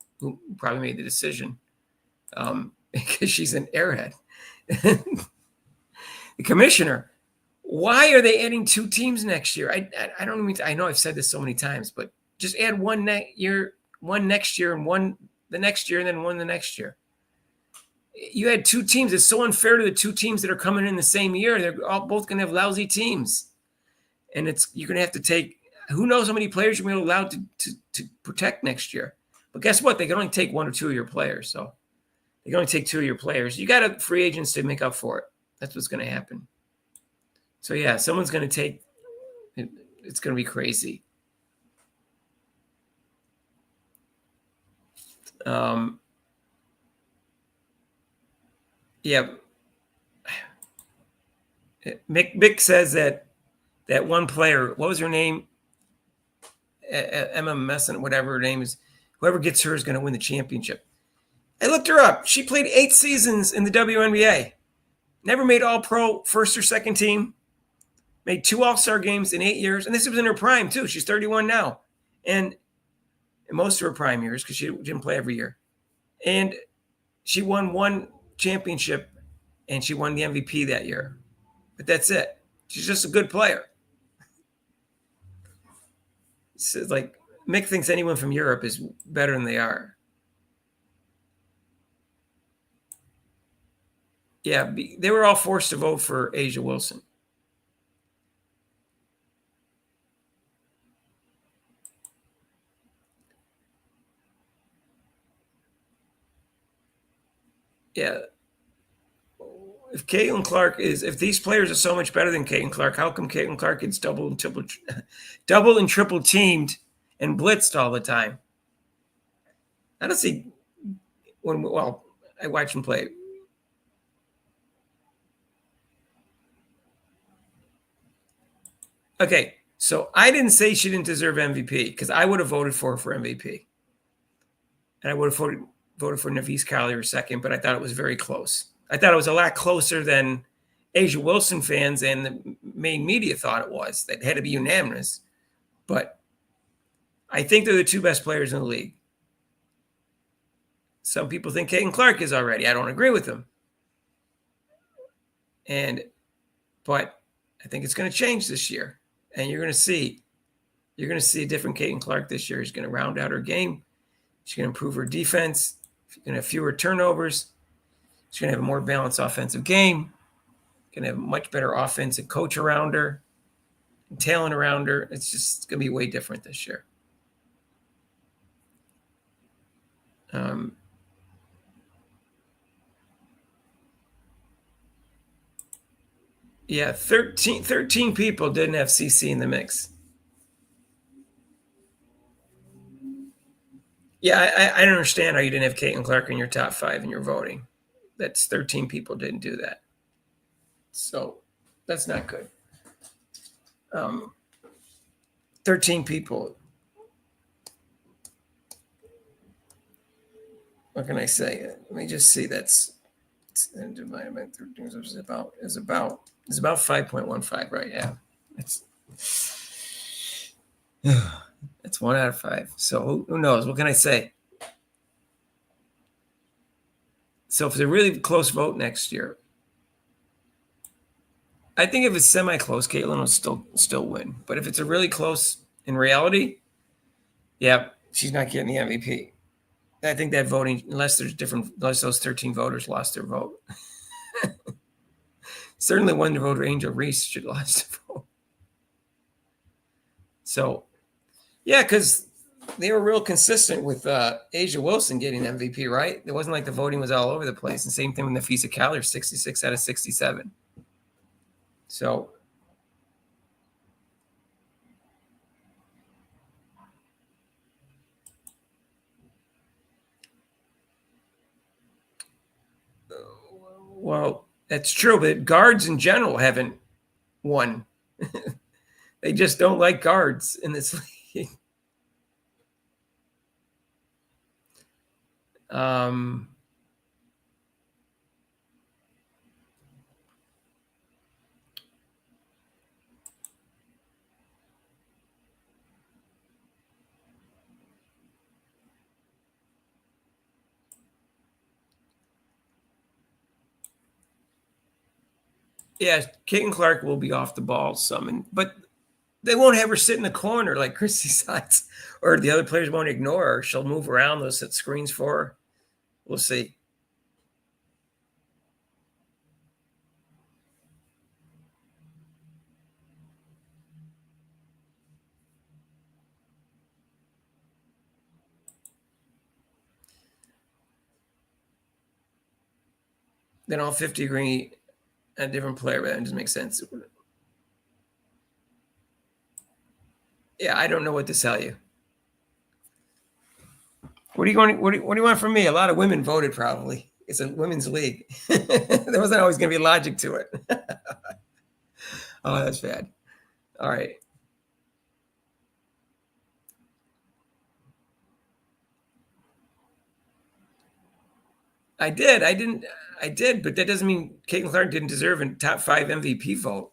probably made the decision, because she's an airhead. The commissioner. Why are they adding 2 teams next year? I don't even. I know I've said this so many times, but just add one next year, and one the next year, and then one the next year. You had 2 teams. It's so unfair to the 2 teams that are coming in the same year. They're all both going to have lousy teams, and you're going to have to take. Who knows how many players you're going to be allowed to protect next year? But guess what? They can only take 1 or 2 of your players. So they can only take 2 of your players. You got free agents to make up for it. That's what's going to happen. So, yeah, someone's going to take – it's going to be crazy. Yeah. Mick says that one player – what was her name? Emma Messon, whatever her name is. Whoever gets her is going to win the championship. I looked her up. She played 8 seasons in the WNBA. Never made all-pro first or second team. Made 2 All-Star games in 8 years. And this was in her prime, too. She's 31 now. And in most of her prime years, because she didn't play every year. And she won 1 championship, and she won the MVP that year. But that's it. She's just a good player. It's like Mick thinks anyone from Europe is better than they are. Yeah, they were all forced to vote for Asia Wilson. Yeah. If these players are so much better than Caitlin Clark, how come Caitlin Clark gets double and triple teamed and blitzed all the time? I don't see I watch him play. Okay, so I didn't say she didn't deserve MVP because I would have voted for her for MVP. And I would have voted for Nafisa Collier second, but I thought it was very close. I thought it was a lot closer than Asia Wilson fans and the main media thought it was. That had to be unanimous. But I think they're the 2 best players in the league. Some people think Caitlin Clark is already. I don't agree with them. But I think it's going to change this year. And you're going to see a different Caitlin Clark this year. She's going to round out her game. She's going to improve her defense. She's going to have fewer turnovers. She's going to have a more balanced offensive game. Going to have much better offense and coach around her, and talent around her. It's just going to be way different this year. Yeah, 13 people didn't have CC in the mix. Yeah, I don't understand how you didn't have Caitlin Clark in your top 5 in your voting. That's 13 people didn't do that. So that's not good. 13 people. What can I say? Let me just see. That's divided by 13 is about 5.15, right? Yeah. It's 1 out of 5. So who knows? What can I say? So if it's a really close vote next year, I think if it's semi-close, Caitlin will still win. But if it's a really close in reality, yeah, she's not getting the MVP. I think that voting, unless those 13 voters lost their vote. Certainly one voter, Angel Reese, should have lost their vote. So, yeah, because they were real consistent with Asia Wilson getting MVP, right? It wasn't like the voting was all over the place. And same thing with Nafisa Keller, 66 out of 67. So, well, that's true, but guards in general haven't won. They just don't like guards in this league. Yeah, Caitlin Clark will be off the ball some, but they won't have her sit in the corner like Christy Sides, or the other players won't ignore her. She'll move around. They'll set screens for her. We'll see. Then all 50 agree a different player, but that doesn't make sense. Yeah, I don't know what to tell you. What do you want from me? A lot of women voted, probably. It's a women's league. There wasn't always going to be logic to it. Oh, that's bad. All right. I did, but that doesn't mean Caitlin Clark didn't deserve a top 5 MVP vote.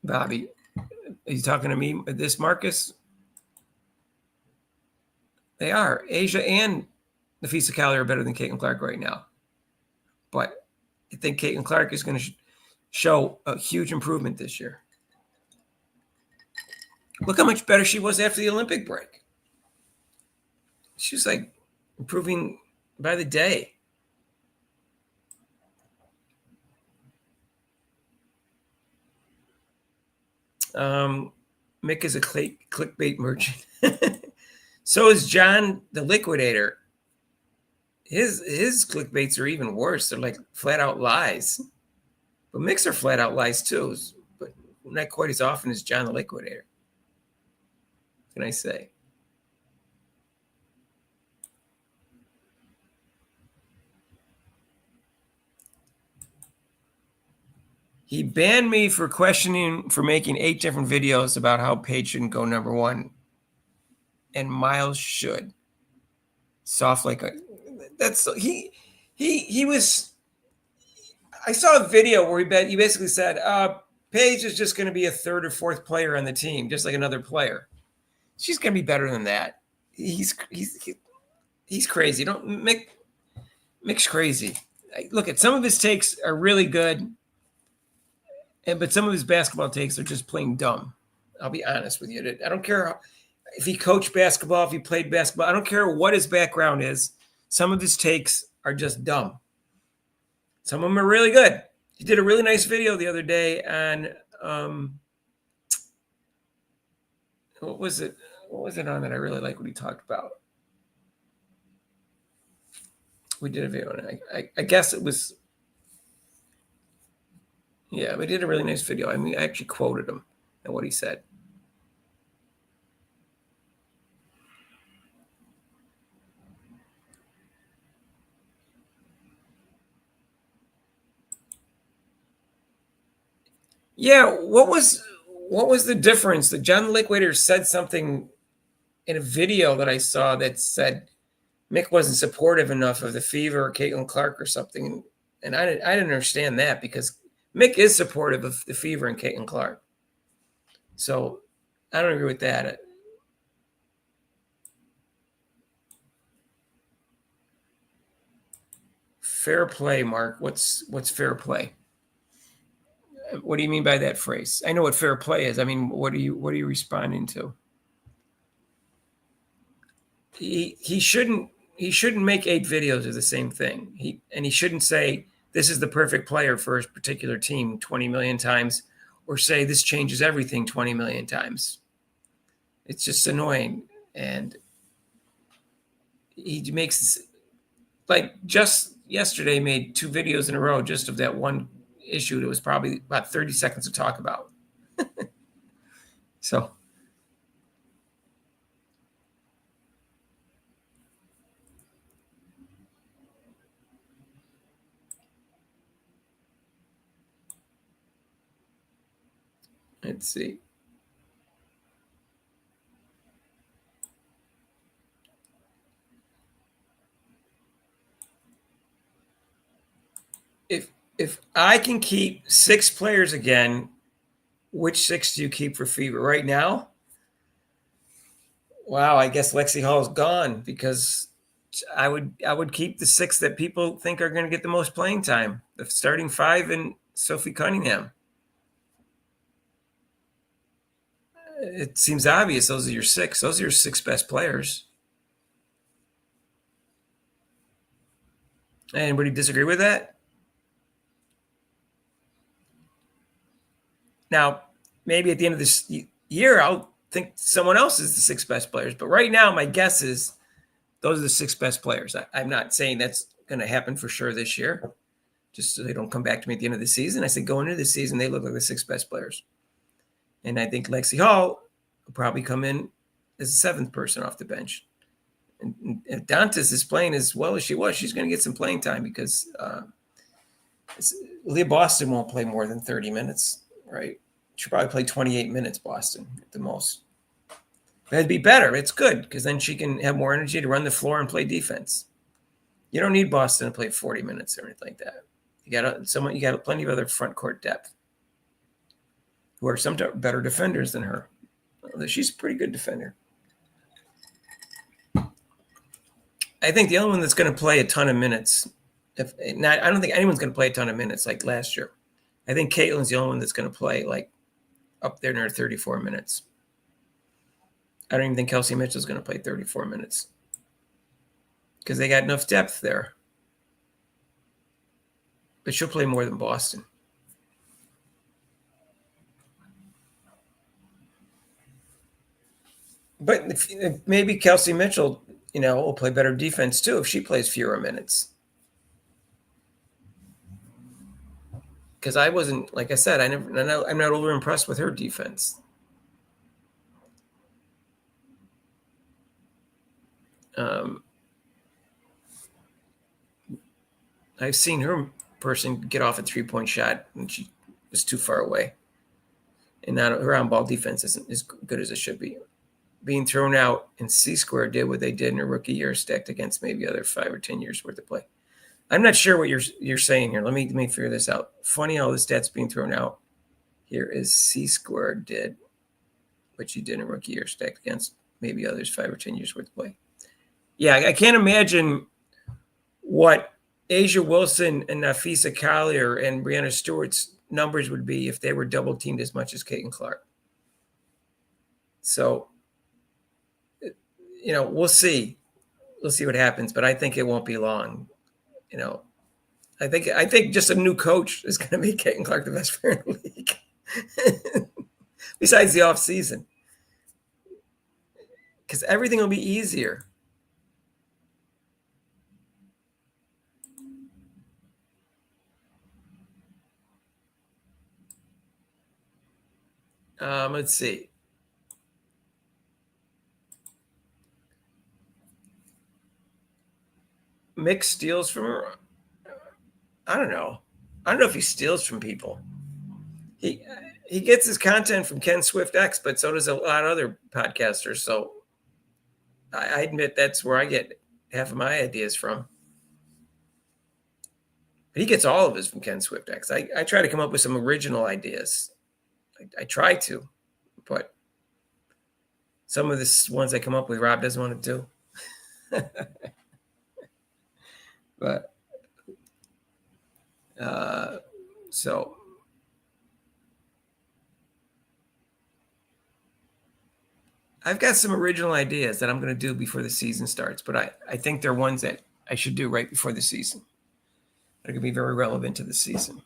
Bobby, are you talking to me? This Marcus? They are. Asia and Nafisa Keller are better than Caitlin Clark right now. But I think Caitlin Clark is going to show a huge improvement this year. Look how much better she was after the Olympic break. She was like improving by the day. Mick is a clickbait merchant. So is John the Liquidator. His clickbaits are even worse. They're like flat out lies. But Mick's are flat out lies too, but not quite as often as John the Liquidator. What can I say? He banned me for making 8 different videos about how Paige shouldn't go number 1. And Miles should. Soft like a he was. I saw a video where he basically said Paige is just going to be a 3rd or 4th player on the team, just like another player. She's going to be better than that. He's crazy. Mick's crazy. Look at some of his takes are really good, but some of his basketball takes are just plain dumb. I'll be honest with you. I don't care if he coached basketball, if he played basketball. I don't care what his background is. Some of his takes are just dumb. Some of them are really good. He did a really nice video the other day on what was it? What was it on that I really like what he talked about? We did a video, and I guess it was. Yeah, we did a really nice video. I mean, I actually quoted him and what he said. Yeah, what was the difference? The John Lickwater said something in a video that I saw that said Mick wasn't supportive enough of the Fever or Caitlin Clark or something, and I didn't understand that because Mick is supportive of the Fever and Caitlin Clark. So I don't agree with that. Fair play, Mark. What's fair play? What do you mean by that phrase? I know what fair play is. I mean, what are you responding to? He shouldn't make 8 videos of the same thing. He shouldn't say this is the perfect player for a particular team 20 million times, or say this changes everything 20 million times. It's just annoying. And he makes, like, just yesterday made 2 videos in a row just of that one issue that was probably about 30 seconds to talk about. So let's see. If I can keep 6 players again, which 6 do you keep for Fever right now? Wow, I guess Lexi Hall is gone because I would keep the 6 that people think are going to get the most playing time. The starting 5 and Sophie Cunningham. It seems obvious those are your 6. Those are your 6 best players. Anybody disagree with that? Now, maybe at the end of this year, I'll think someone else is the 6 best players. But right now, my guess is those are the 6 best players. I'm not saying that's going to happen for sure this year, just so they don't come back to me at the end of the season. I said going into the season, they look like the 6 best players. And I think Lexi Hall will probably come in as the 7th person off the bench. And if Dantas is playing as well as she was, she's going to get some playing time because Leah Boston won't play more than 30 minutes, right? She'll probably play 28 minutes, Boston, at the most. But it'd be better. It's good because then she can have more energy to run the floor and play defense. You don't need Boston to play 40 minutes or anything like that. You got plenty of other front court depth who are some better defenders than her. She's a pretty good defender. I think the only one that's going to play a ton of minutes, I don't think anyone's going to play a ton of minutes like last year. I think Caitlin's the only one that's going to play like up there near 34 minutes. I don't even think Kelsey Mitchell's going to play 34 minutes because they got enough depth there. But she'll play more than Boston. But if maybe Kelsey Mitchell, will play better defense too if she plays fewer minutes. Because I wasn't, like I said, I'm not over impressed with her defense. I've seen her person get off a 3-point shot and she was too far away. And now her on-ball defense isn't as good as it should be. Being thrown out and C-Square did what they did in her rookie year, stacked against maybe other 5 or 10 years worth of play. I'm not sure what you're saying here. Let me figure this out. Funny, all the stats being thrown out. Here is C-Square did what she did in her rookie year, stacked against maybe others 5 or 10 years worth of play. Yeah, I can't imagine what Asia Wilson and Nafisa Collier and Brianna Stewart's numbers would be if they were double teamed as much as Caitlin Clark. So, we'll see. We'll see what happens, but I think it won't be long. I think just a new coach is going to make Caitlin Clark the best player in the league. Besides the offseason. Because everything will be easier. Let's see. Mick steals from her. I don't know. I don't know if he steals from people. He gets his content from Ken Swift X, but so does a lot of other podcasters. So I admit that's where I get half of my ideas from. But he gets all of his from Ken Swift X. I try to come up with some original ideas. I try to, but some of the ones I come up with, Rob doesn't want to do. But so I've got some original ideas that I'm going to do before the season starts, but I think they're ones that I should do right before the season. They're going to be very relevant to the season.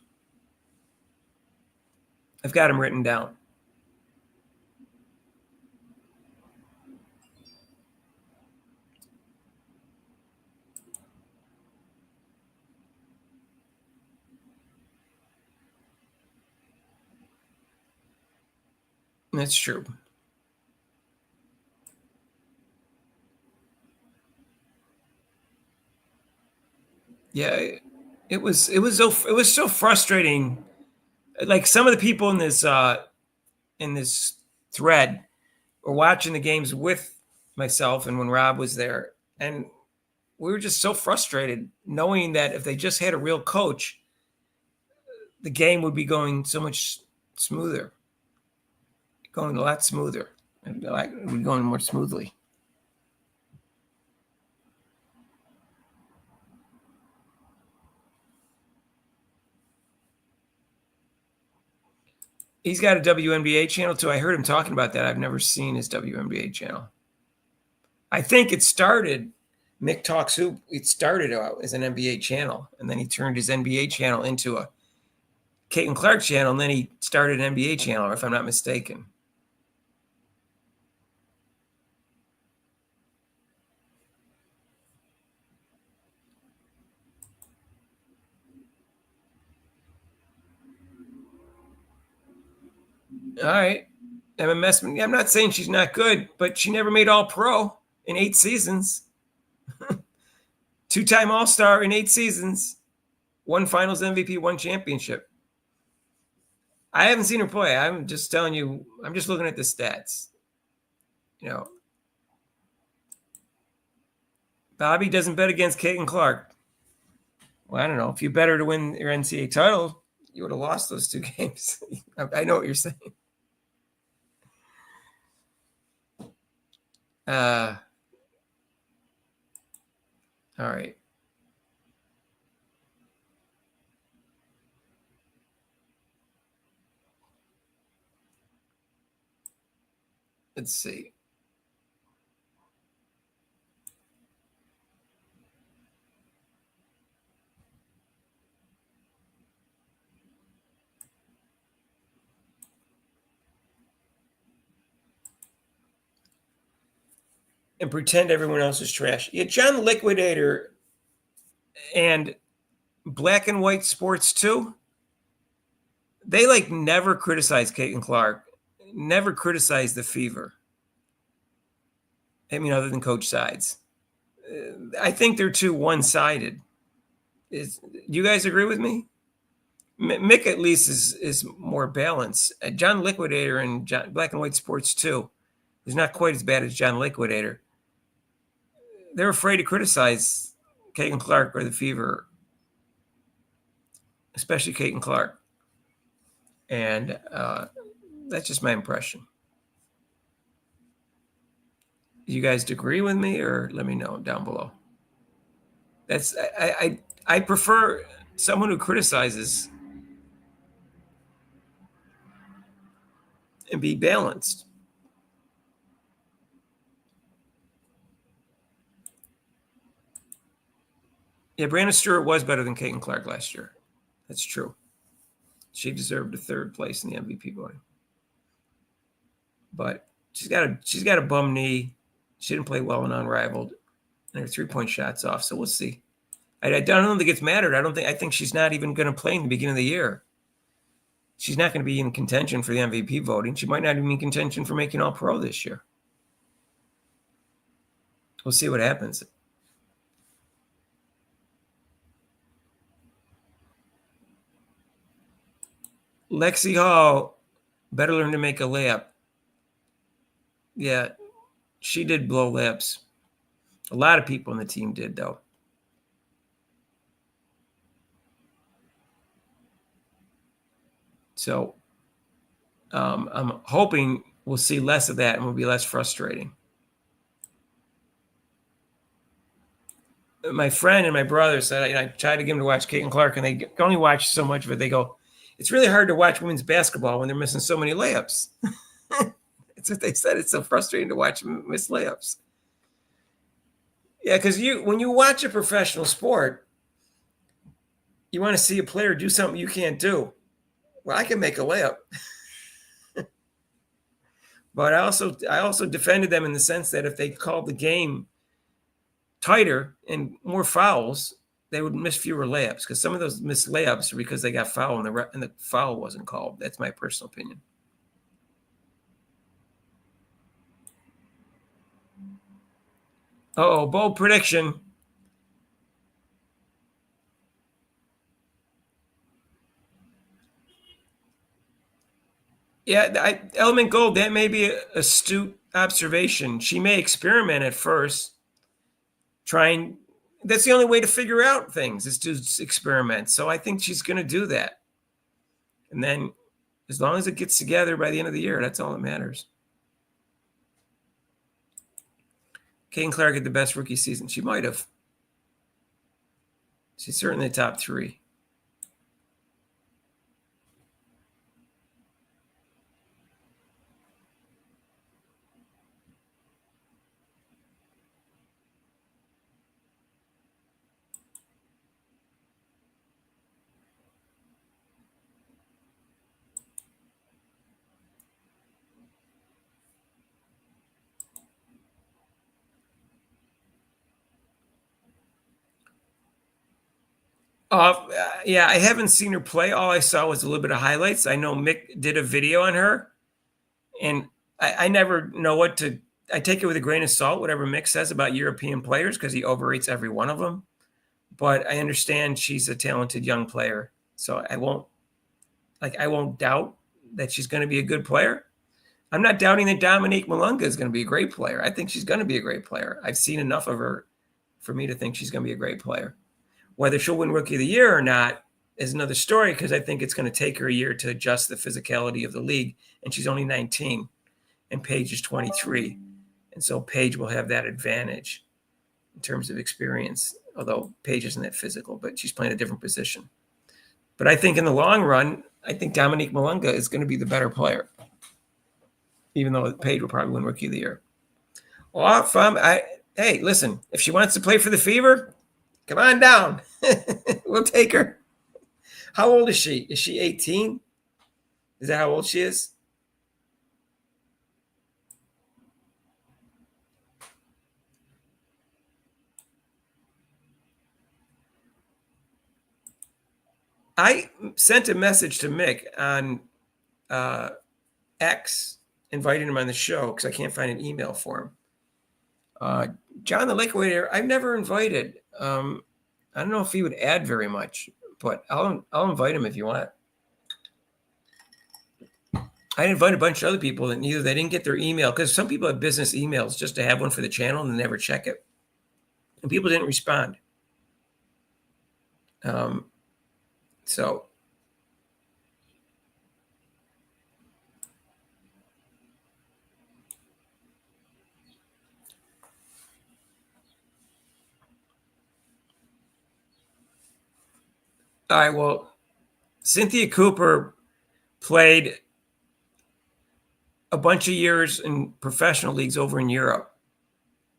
I've got them written down. That's true. Yeah, it was so frustrating. Like some of the people in this thread were watching the games with myself and when Rob was there, and we were just so frustrated knowing that if they just had a real coach, the game would be going so much smoother, going a lot smoother, and like it would be going more smoothly. He's got a WNBA channel too. I heard him talking about that. I've never seen his WNBA channel. I think it started, Mick Talks Hoop, it started out as an NBA channel, and then he turned his NBA channel into a Caitlin Clark channel, and then he started an NBA channel, if I'm not mistaken. All right. MMS, I'm not saying she's not good, but she never made All Pro in 8 seasons. 2-time All-Star in 8 seasons. 1 Finals MVP, 1 championship. I haven't seen her play. I'm just telling you, I'm just looking at the stats. You know, Bobby doesn't bet against Caitlin Clark. Well, I don't know. If you bet her to win your NCAA title, you would have lost those 2 games. I know what you're saying. All right. Let's see. And pretend everyone else is trash. Yeah, John Liquidator and Black and White Sports too. They like never criticize Caitlin Clark, never criticize the Fever. I mean, other than Coach Sides. I think they're too one-sided. Do you guys agree with me? Mick at least is more balanced. John Liquidator and Black and White Sports too is not quite as bad as John Liquidator. They're afraid to criticize Caitlin Clark or the Fever, especially Caitlin Clark. And that's just my impression. You guys agree with me, or let me know down below. That's I prefer someone who criticizes and be balanced. Yeah, Brandon Stewart was better than Caitlin Clark last year. That's true. She deserved a third place in the MVP voting. But she's got a bum knee. She didn't play well in Unrivaled. And her 3-point shot's off. So we'll see. I don't think it's mattered. I think she's not even going to play in the beginning of the year. She's not going to be in contention for the MVP voting. She might not even be in contention for making All-Pro this year. We'll see what happens. Lexi Hall better learn to make a layup. Yeah, she did blow layups. A lot of people on the team did, though. So I'm hoping we'll see less of that and will be less frustrating. My friend and my brother said, I tried to get him to watch Caitlin Clark, and they can only watch so much of it. They go, it's really hard to watch women's basketball when they're missing so many layups. That's what they said. It's so frustrating to watch them miss layups. Yeah, because when you watch a professional sport, you want to see a player do something you can't do. Well, I can make a layup. But I also defended them in the sense that if they called the game tighter and more fouls, they would miss fewer layups, because some of those missed layups are because they got fouled and the foul wasn't called. That's my personal opinion. Bold prediction. Yeah, Element Gold, that may be an astute observation. She may experiment at first, trying. That's the only way to figure out things, is to experiment. So I think she's going to do that. And then as long as it gets together by the end of the year, that's all that matters. Caitlin Clark had the best rookie season. She might have. She's certainly the top 3. Yeah, I haven't seen her play. All I saw was a little bit of highlights. I know Mick did a video on her, and I never know what to. I take it with a grain of salt, whatever Mick says about European players, because he overrates every one of them. But I understand she's a talented young player, so I won't doubt that she's going to be a good player. I'm not doubting that Dominique Malunga is going to be a great player. I think she's going to be a great player. I've seen enough of her for me to think she's going to be a great player. Whether she'll win Rookie of the Year or not is another story, because I think it's going to take her a year to adjust the physicality of the league, and she's only 19, and Paige is 23. And so Paige will have that advantage in terms of experience, although Paige isn't that physical, but she's playing a different position. But I think in the long run, I think Dominique Malunga is going to be the better player, even though Paige will probably win Rookie of the Year. Well, hey, listen, if she wants to play for the Fever, come on down. We'll take her. How old is she? Is she 18? Is that how old she is? I sent a message to Mick on X, inviting him on the show, because I can't find an email for him. John the Liquidator, I've never invited. I don't know if he would add very much, but I'll invite him if you want. I invite a bunch of other people that either they didn't get their email, because some people have business emails just to have one for the channel and they never check it. And people didn't respond. So all right, well, Cynthia Cooper played a bunch of years in professional leagues over in Europe.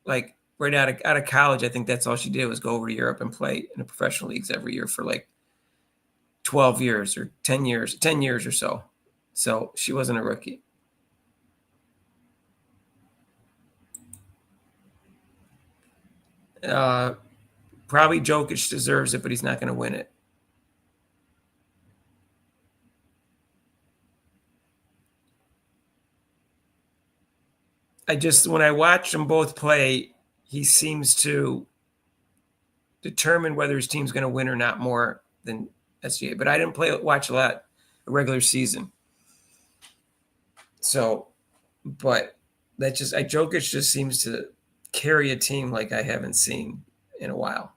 Like, right out of college. I think that's all she did was go over to Europe and play in the professional leagues every year for like 12 years or 10 years or so. So she wasn't a rookie. Probably Jokic deserves it, but he's not going to win it. When I watch them both play, he seems to determine whether his team's going to win or not more than SGA. But I didn't watch a lot of regular season. So, but Jokic just seems to carry a team like I haven't seen in a while.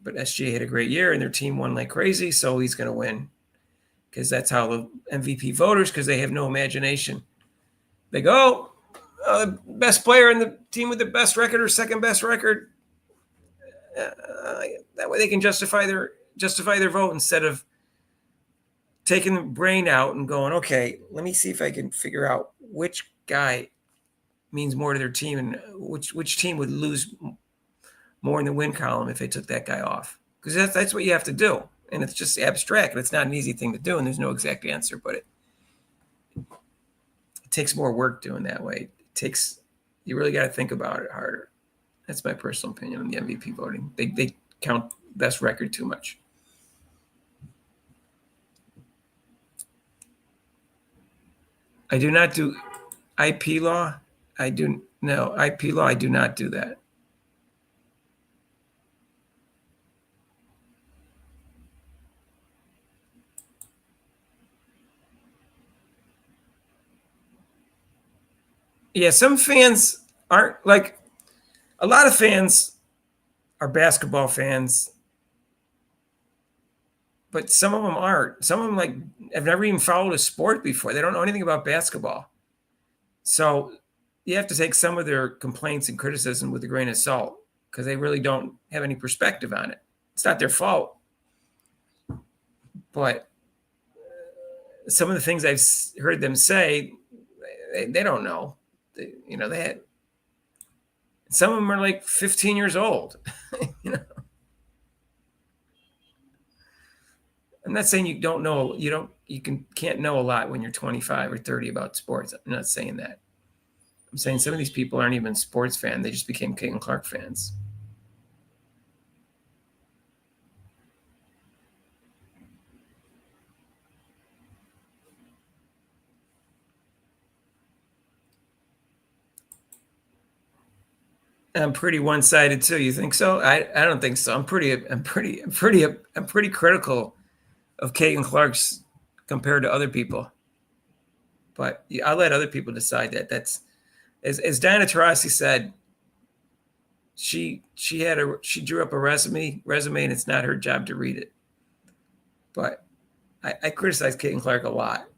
But SGA had a great year and their team won like crazy, so he's going to win because that's how the MVP voters, because they have no imagination. They go, best player in the team with the best record or second best record. That way they can justify their vote instead of taking the brain out and going, okay, let me see if I can figure out which guy means more to their team and which team would lose more in the win column if they took that guy off. Because that's what you have to do. And it's just abstract. It's not an easy thing to do, and there's no exact answer, but it takes more work doing that way. You really got to think about it harder. That's my personal opinion on the MVP voting. They count best record too much. I do not do IP law. IP law. I do not do that. Yeah, some fans aren't like a lot of fans are basketball fans, but some of them aren't. Some of them like have never even followed a sport before. They don't know anything about basketball. So you have to take some of their complaints and criticism with a grain of salt because they really don't have any perspective on it. It's not their fault. But some of the things I've heard them say, they don't know. They had some of them are like 15 years old. I'm not saying you don't know. Can't know a lot when you're 25 or 30 about sports. I'm not saying that. I'm saying some of these people aren't even sports fans. They just became Caitlin Clark fans. I'm pretty one-sided too. You think so? I don't think so. I'm pretty critical of Caitlin Clark's compared to other people. But I'll let other people decide that. That's as Diana Taurasi said. She drew up a resume, and it's not her job to read it. But I criticize Caitlin Clark a lot.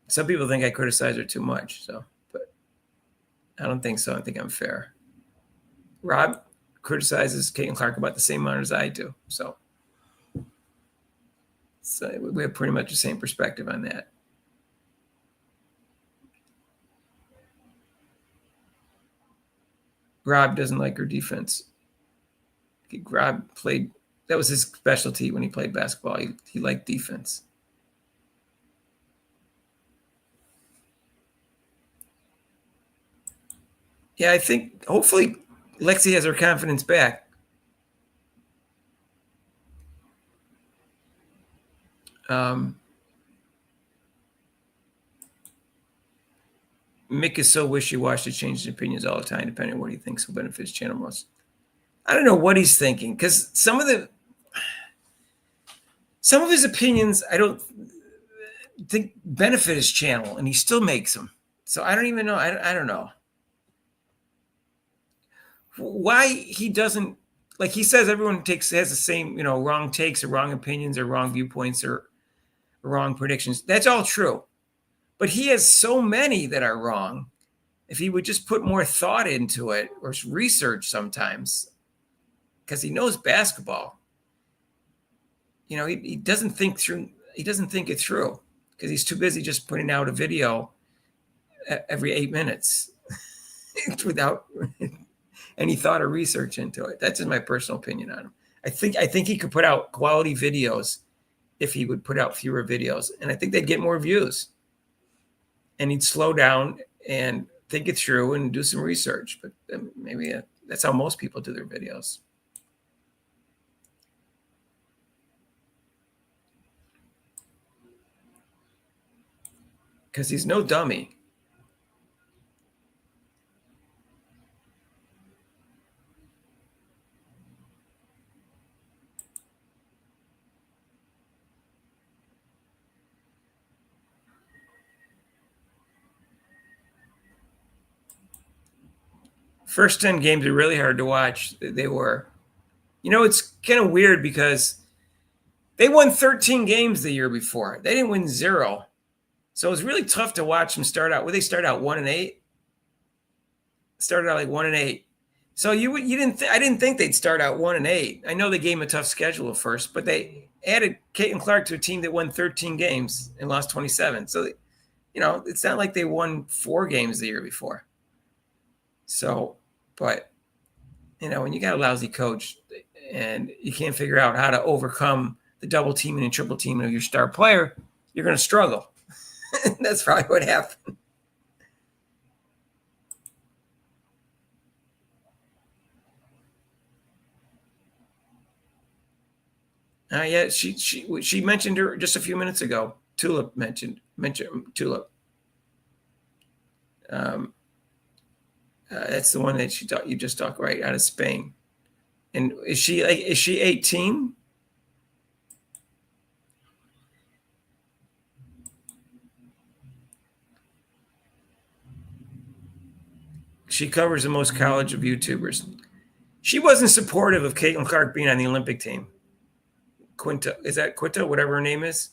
Some people think I criticize her too much, but I don't think so. I think I'm fair. Rob criticizes Caitlin Clark about the same amount as I do. So we have pretty much the same perspective on that. Rob doesn't like her defense. Rob played, that was his specialty when he played basketball. He liked defense. Yeah, I think hopefully Lexi has her confidence back. Mick is so wishy-washy, changing opinions all the time, depending on what he thinks will benefit his channel most. I don't know what he's thinking, because some of his opinions I don't think benefit his channel, and he still makes them. So I don't even know. I don't know why he doesn't, like he says everyone has the same, wrong takes or wrong opinions or wrong viewpoints or wrong predictions. That's all true. But he has so many that are wrong. If he would just put more thought into it or research sometimes, because he knows basketball, he doesn't think it through. because he's too busy just putting out a video every 8 minutes without any thought or research into it. That's just my personal opinion on him. I think he could put out quality videos if he would put out fewer videos, and I think they'd get more views. And he'd slow down and think it through and do some research. But maybe that's how most people do their videos. Because he's no dummy. First 10 games are really hard to watch. They were. It's kind of weird because they won 13 games the year before. They didn't win 0. So it was really tough to watch them start out. They start out 1-8. Started out like 1-8. So I didn't think they'd start out 1-8. I know they gave them a tough schedule at first, but they added Caitlin Clark to a team that won 13 games and lost 27. So, it's not like they won 4 games the year before. So, but, when you got a lousy coach and you can't figure out how to overcome the double teaming and triple teaming of your star player, you're going to struggle. That's probably what happened. Yeah, she mentioned her just a few minutes ago. Tulip mentioned Tulip. That's the one that you just talked right out of Spain. And is she 18? She covers the most college of YouTubers. She wasn't supportive of Caitlin Clark being on the Olympic team. Quinta, is that Quinta, whatever her name is?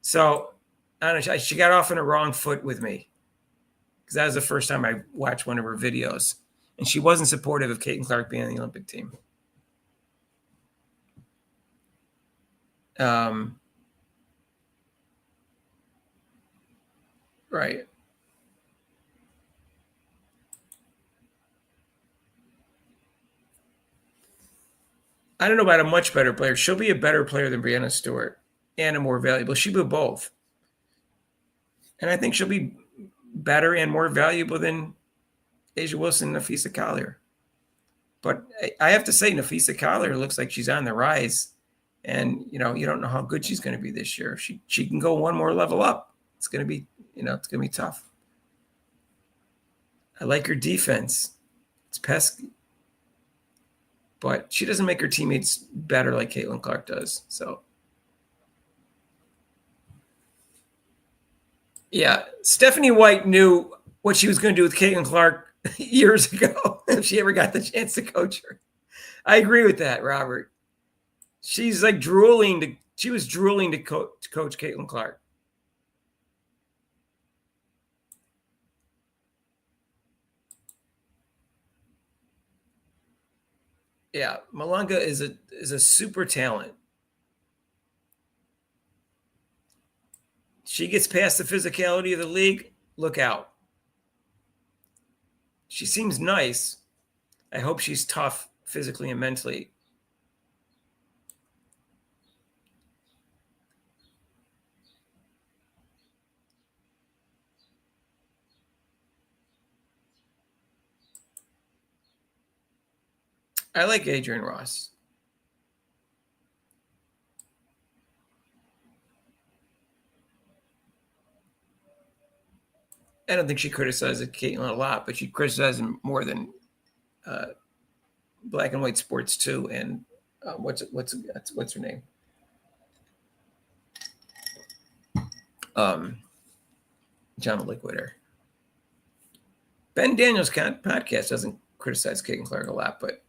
So I don't know, she got off on a wrong foot with me because that was the first time I watched one of her videos, and she wasn't supportive of Caitlin Clark being on the Olympic team. Right. I don't know about a much better player. She'll be a better player than Breanna Stewart and a more valuable. She'll be both. And I think she'll be better and more valuable than Asia Wilson and Nafisa Collier. But I have to say, Nafisa Collier looks like she's on the rise. And, you don't know how good she's going to be this year. She can go one more level up. It's going to be, it's going to be tough. I like her defense. It's pesky. But she doesn't make her teammates better like Caitlin Clark does. So, yeah, Stephanie White knew what she was going to do with Caitlin Clark years ago if she ever got the chance to coach her. I agree with that, Robert. She's like drooling to coach Caitlin Clark. Yeah, Malunga is a super talent. She gets past the physicality of the league. Look out. She seems nice. I hope she's tough physically and mentally. I like Adrian Ross. I don't think she criticizes Caitlin a lot, but she criticizes him more than Black and White Sports too. And what's her name? John the Liquidator. Ben Daniels' podcast doesn't criticize Caitlin Clark a lot, but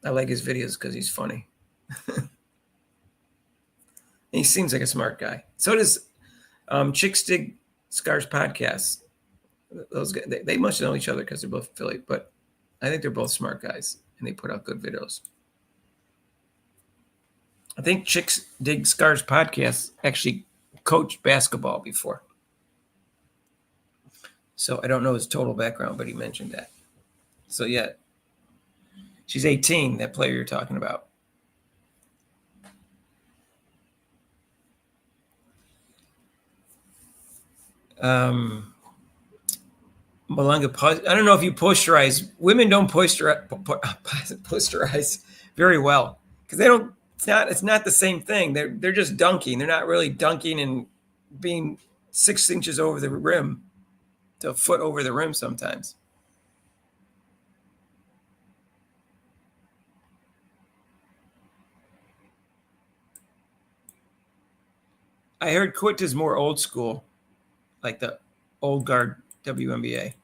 I like his videos because he's funny. He seems like a smart guy. So does Chicks Dig Scars podcast. Those guys, they must know each other because they're both Philly, but I think they're both smart guys and they put out good videos. I think Chicks Dig Scars podcast actually coached basketball before. So I don't know his total background, but he mentioned that. So yeah, she's 18, that player you're talking about. Malunga, I don't know if you posterize. Women don't posterize very well because they don't. It's not the same thing. They're just dunking. They're not really dunking and being 6 inches over the rim to a foot over the rim sometimes. I heard Quit is more old school, like the old guard WNBA.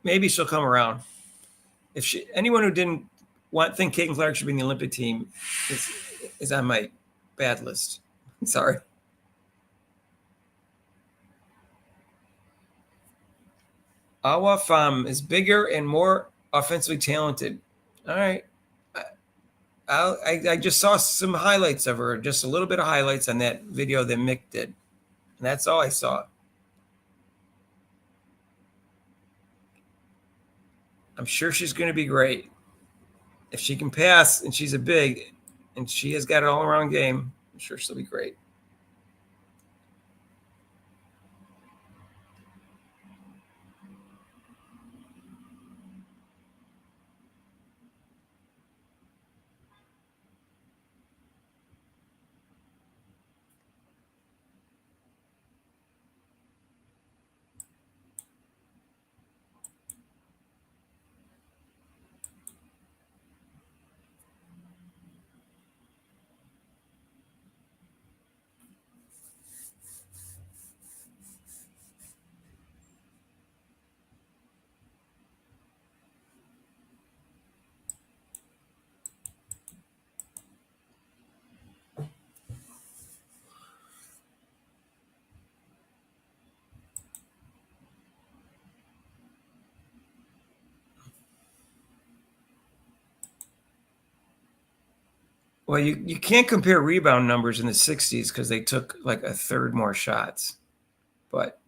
Maybe she'll come around. If anyone who didn't think Caitlin Clark should be in the Olympic team is on my bad list. Sorry. Awa Pham is bigger and more offensively talented. All right. I just saw some highlights of her, just a little bit of highlights on that video that Mick did. And that's all I saw. I'm sure she's going to be great. If she can pass and she's a big and she has got an all-around game, I'm sure she'll be great. Well, you can't compare rebound numbers in the 60s because they took like a third more shots. But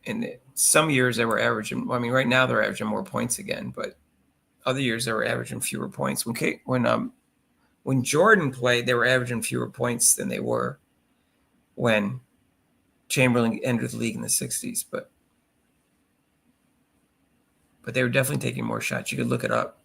in some years they were averaging, I mean, right now they're averaging more points again, but other years they were averaging fewer points. When Jordan played, they were averaging fewer points than they were when Chamberlain entered the league in the 60s. But they were definitely taking more shots. You could look it up.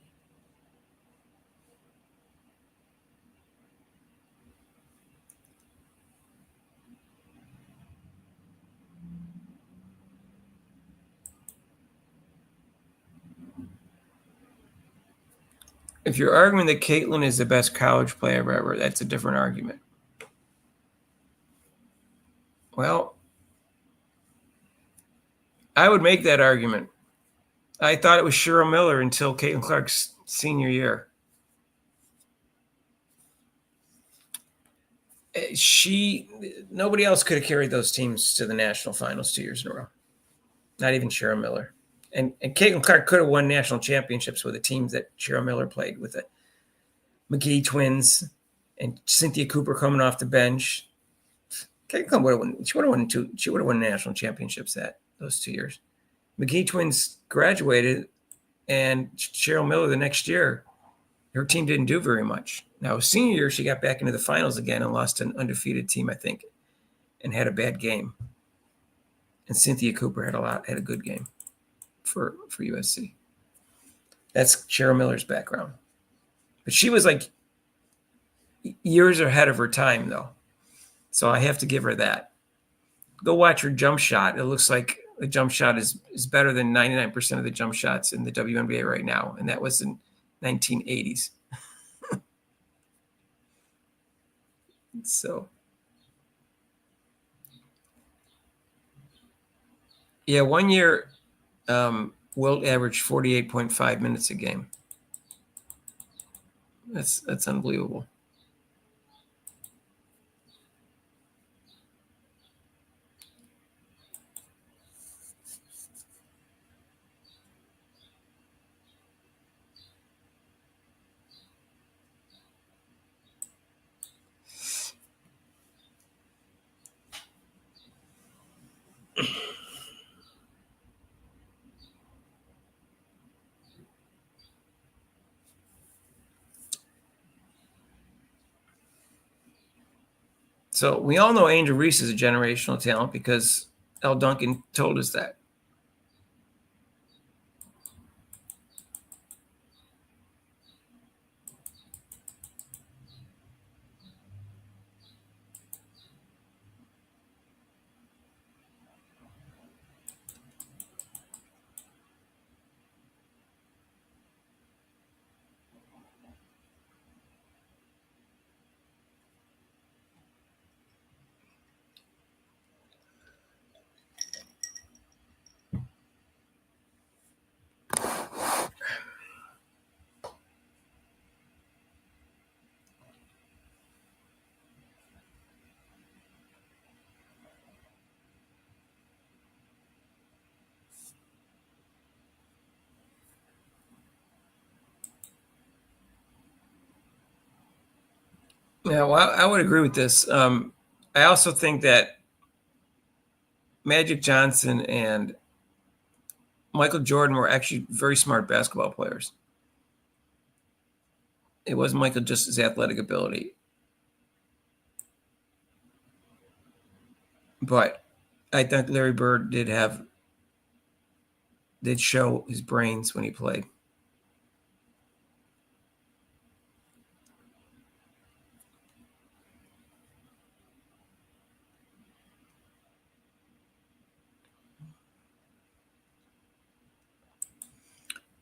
If you're arguing that Caitlin is the best college player ever, that's a different argument. Well, I would make that argument. I thought it was Cheryl Miller until Caitlin Clark's senior year. Nobody else could have carried those teams to the national finals 2 years in a row. Not even Cheryl Miller. And Caitlin Clark could have won national championships with the teams that Cheryl Miller played with, the McGee twins and Cynthia Cooper coming off the bench. Caitlin would have won. She would have won two. She would have won national championships those 2 years. McGee twins graduated, and Cheryl Miller the next year, her team didn't do very much. Now, senior year, she got back into the finals again and lost to an undefeated team, I think, and had a bad game. And Cynthia Cooper had a good game for USC. That's Cheryl Miller's background. But she was like years ahead of her time, though. So I have to give her that. Go watch her jump shot. It looks like the jump shot is better than 99% of the jump shots in the WNBA right now. And that was in 1980s. So, yeah, 1 year, Wilt averaged 48.5 minutes a game. That's unbelievable. So we all know Angel Reese is a generational talent because L. Duncan told us that. Yeah, well, I would agree with this. I also think that Magic Johnson and Michael Jordan were actually very smart basketball players. It wasn't Michael just his athletic ability. But I think Larry Bird did show his brains when he played.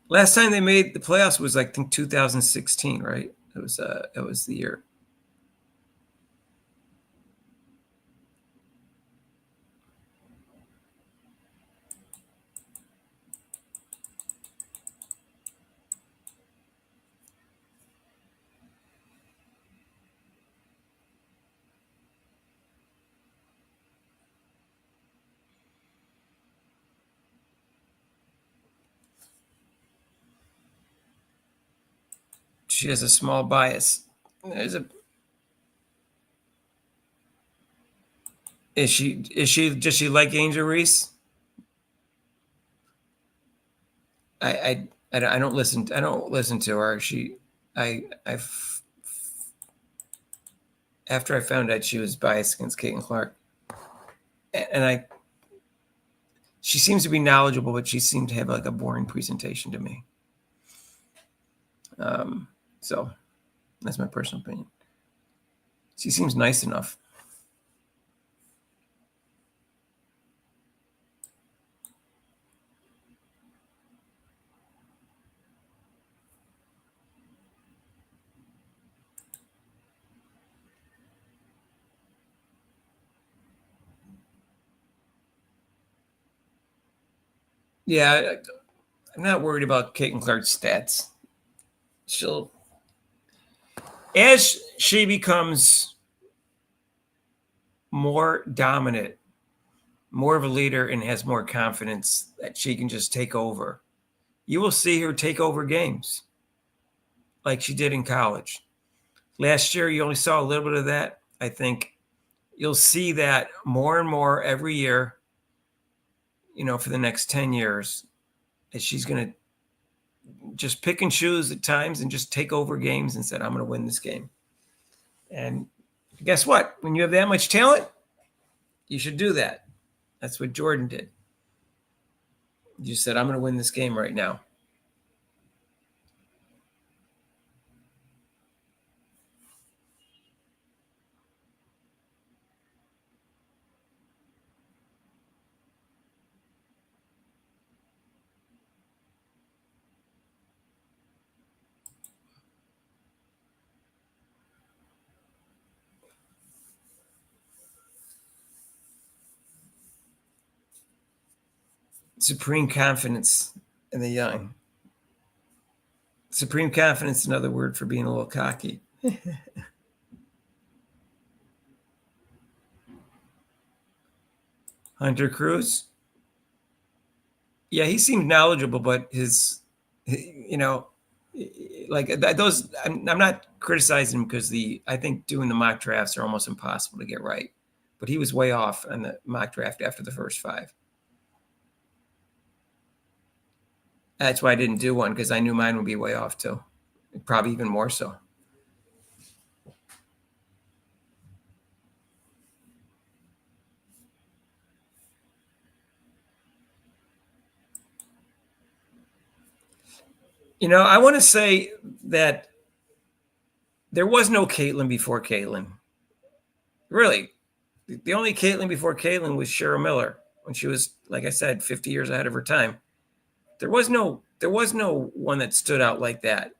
Last time they made the playoffs was, I think, 2016, right? It was the year. She has a small bias. Does she like Angel Reese? I don't listen to her. After I found out she was biased against Caitlin Clark, and she seems to be knowledgeable, but she seemed to have like a boring presentation to me. So that's my personal opinion. She seems nice enough. Yeah, I'm not worried about Caitlin Clark's stats. As she becomes more dominant, more of a leader, and has more confidence that she can just take over, you will see her take over games like she did in college. Last year, you only saw a little bit of that. I think you'll see that more and more every year, for the next 10 years, that she's going to just pick and choose at times and just take over games and said, I'm going to win this game. And guess what? When you have that much talent, you should do that. That's what Jordan did. You said, I'm going to win this game right now. Supreme confidence in the young. Supreme confidence, another word for being a little cocky. Hunter Cruz. Yeah, he seemed knowledgeable, but like those, I'm not criticizing him because I think doing the mock drafts are almost impossible to get right. But he was way off on the mock draft after the first 5. That's why I didn't do one, because I knew mine would be way off too. Probably even more so. I want to say that there was no Caitlin before Caitlin. Really, the only Caitlin before Caitlin was Cheryl Miller when she was, like I said, 50 years ahead of her time. There was no one that stood out like that.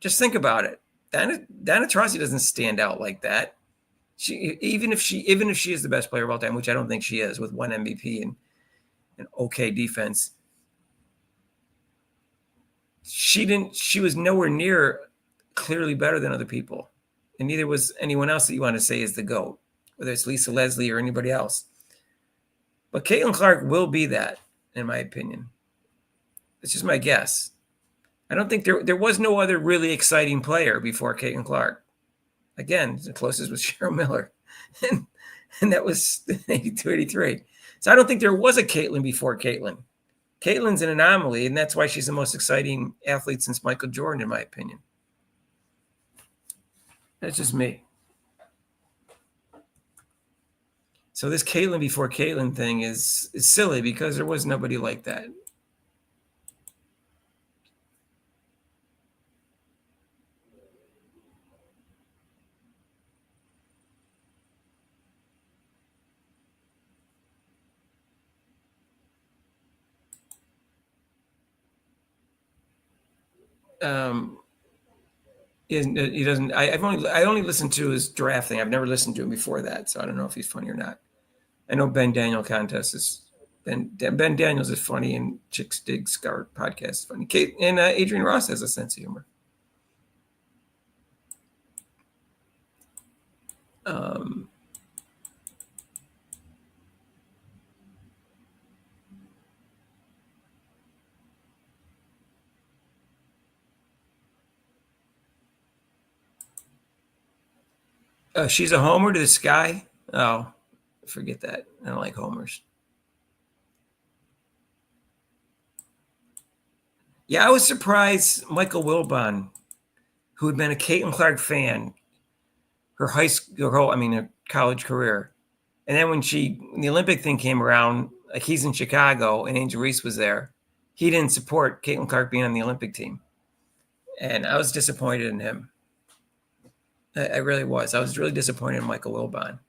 Just think about it. Diana Taurasi doesn't stand out like that. Even if she is the best player of all time, which I don't think she is, with one MVP and an okay defense, she was nowhere near clearly better than other people, and neither was anyone else that you want to say is the GOAT, whether it's Lisa Leslie or anybody else. But Caitlin Clark will be that, in my opinion. It's just my guess. I don't think there was no other really exciting player before Caitlin Clark. Again, the closest was Cheryl Miller, and that was 82, 83. So I don't think there was a Caitlin before Caitlin. Caitlin's an anomaly, and that's why she's the most exciting athlete since Michael Jordan, in my opinion. That's just me. So this Caitlin before Caitlin thing is silly because there was nobody like that. He doesn't. I only listened to his draft thing. I've never listened to him before that, so I don't know if he's funny or not. I know Ben Daniel contest is Ben Daniels is funny, and Chicks Dig Scar podcast is funny. Kate and Adrian Ross has a sense of humor. She's a homer to the sky. Oh, forget that. I don't like homers. Yeah, I was surprised Michael Wilbon, who had been a Caitlin Clark fan, her college career, and then when the Olympic thing came around, like he's in Chicago and Angel Reese was there, he didn't support Caitlin Clark being on the Olympic team, and I was disappointed in him. I really was. I was really disappointed in Michael Wilbon.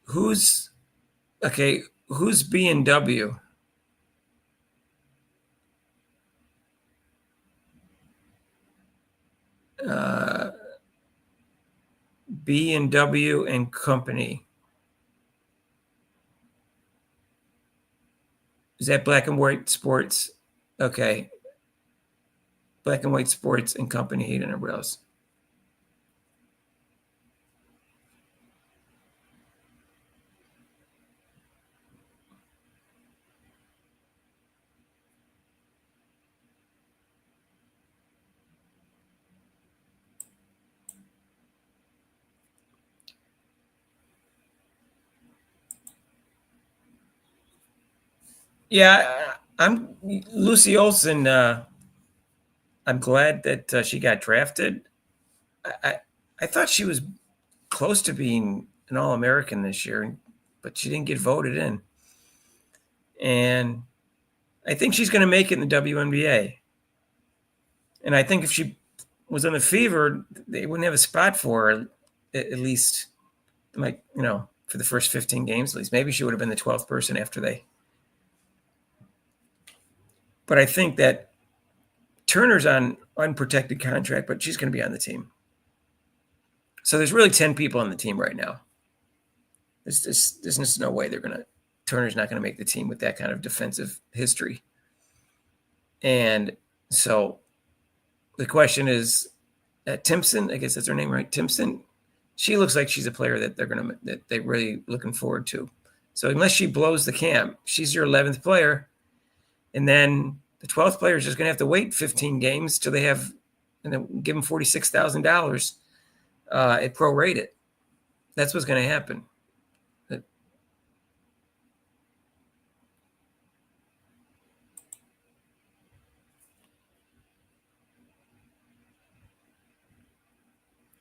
Who's B&W? B&W and Company. Is that Black and White Sports? Okay. Black and White Sports and Company. He didn't else. Yeah, I'm Lucy Olson. I'm glad that she got drafted. I thought she was close to being an All-American this year, but she didn't get voted in. And I think she's going to make it in the WNBA. And I think if she was on the Fever, they wouldn't have a spot for her, at least, like, for the first 15 games, at least. Maybe she would have been the 12th person after they. But I think that Turner's on unprotected contract, but she's going to be on the team. So there's really 10 people on the team right now. There's just no way Turner's not going to make the team with that kind of defensive history. And so the question is, Timpson, I guess that's her name, right? Timpson. She looks like she's a player that they're really looking forward to. So unless she blows the camp, she's your 11th player. And then the 12th player is just going to have to wait 15 games till they have, and then give them $46,000 at prorated. That's what's going to happen.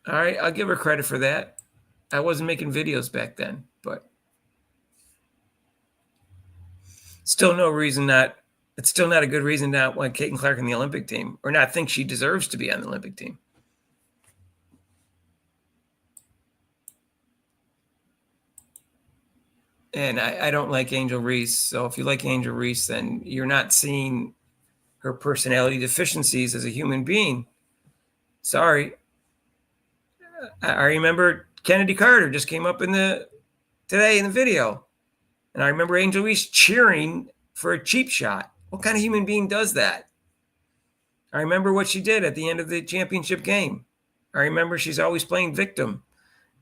All right, I'll give her credit for that. I wasn't making videos back then, but still no reason not. It's still not a good reason not want Caitlin Clark in the Olympic team or not think she deserves to be on the Olympic team. And I don't like Angel Reese. So if you like Angel Reese, then you're not seeing her personality deficiencies as a human being. Sorry. I remember Kennedy Carter just came up today in the video. And I remember Angel Reese cheering for a cheap shot. What kind of human being does that? I remember what she did at the end of the championship game. I remember she's always playing victim.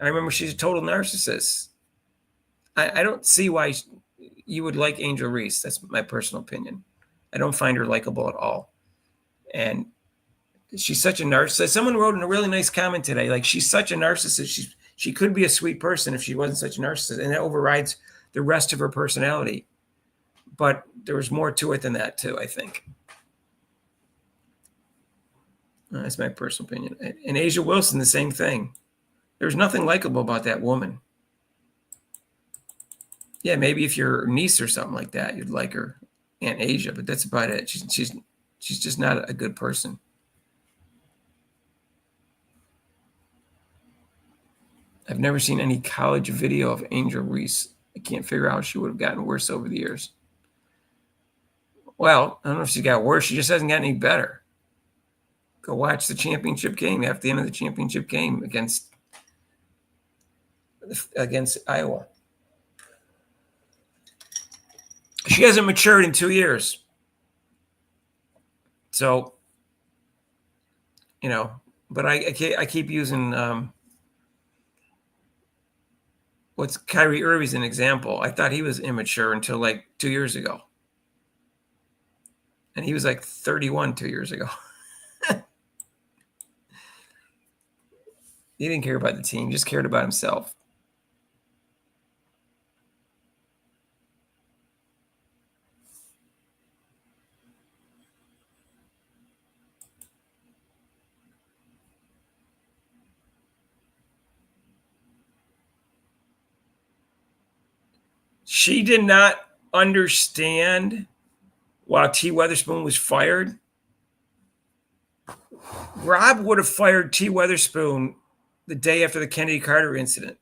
I remember she's a total narcissist. I don't see why you would like Angel Reese. That's my personal opinion. I don't find her likable at all. And she's such a narcissist. Someone wrote in a really nice comment today, like she's such a narcissist. She could be a sweet person if she wasn't such a narcissist, and it overrides the rest of her personality. But there was more to it than that too, I think. That's my personal opinion. And Asia Wilson, the same thing. There's nothing likable about that woman. Yeah, maybe if you're her niece or something like that, you'd like her, Aunt Asia, but that's about it. She's just not a good person. I've never seen any college video of Angel Reese. I can't figure out how she would have gotten worse over the years. Well, I don't know if she got worse. She just hasn't gotten any better. Go watch the championship game after the end of the championship game against Iowa. She hasn't matured in 2 years. So, but I keep using what's Kyrie Irving's an example. I thought he was immature until like 2 years ago. And he was like 31 2 years ago. He didn't care about the team, just cared about himself. She did not understand why T. Weatherspoon was fired. Rob would have fired T. Weatherspoon the day after the Kennedy Carter incident.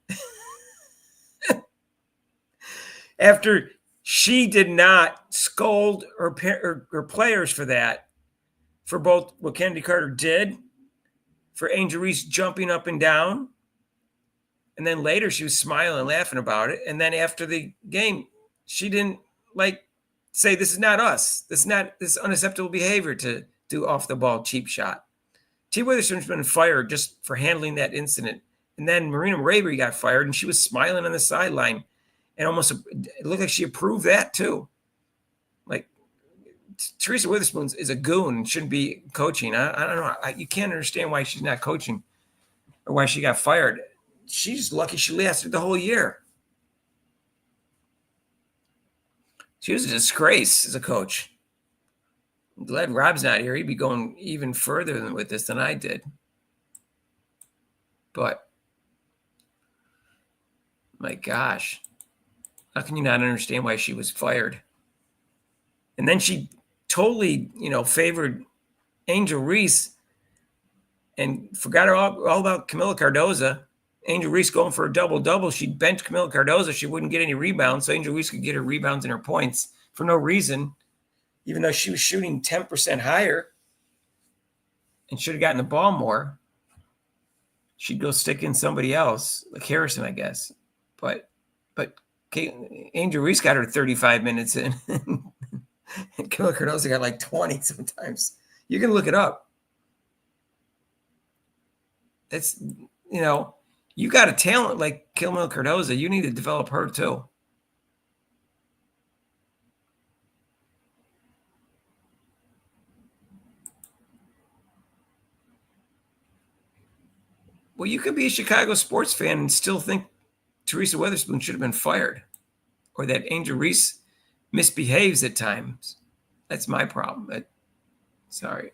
After she did not scold her players for that, for both what Kennedy Carter did, for Angel Reese jumping up and down, and then later she was smiling and laughing about it. And then after the game, she didn't say, this is not us. This is unacceptable behavior to do off the ball cheap shot. T. Witherspoon's been fired just for handling that incident. And then Marina Rabury got fired, and she was smiling on the sideline. And it looked like she approved that too. Like, Teresa Witherspoon is a goon and shouldn't be coaching. I don't know. You can't understand why she's not coaching or why she got fired. She's lucky she lasted the whole year. She was a disgrace as a coach. I'm glad Rob's not here. He'd be going even further with this than I did. But, my gosh, how can you not understand why she was fired? And then she totally, favored Angel Reese and forgot all about Camila Cardoza. Angel Reese going for a double-double. She'd bench Camila Cardoza. She wouldn't get any rebounds, so Angel Reese could get her rebounds and her points for no reason, even though she was shooting 10% higher and should have gotten the ball more. She'd go stick in somebody else, like Harrison, I guess. But Angel Reese got her 35 minutes in, and Camila Cardoza got like 20 sometimes. You can look it up. It's, you got a talent like Camila Cardoza. You need to develop her too. Well, you could be a Chicago sports fan and still think Teresa Witherspoon should have been fired, or that Angel Reese misbehaves at times. That's my problem. Sorry.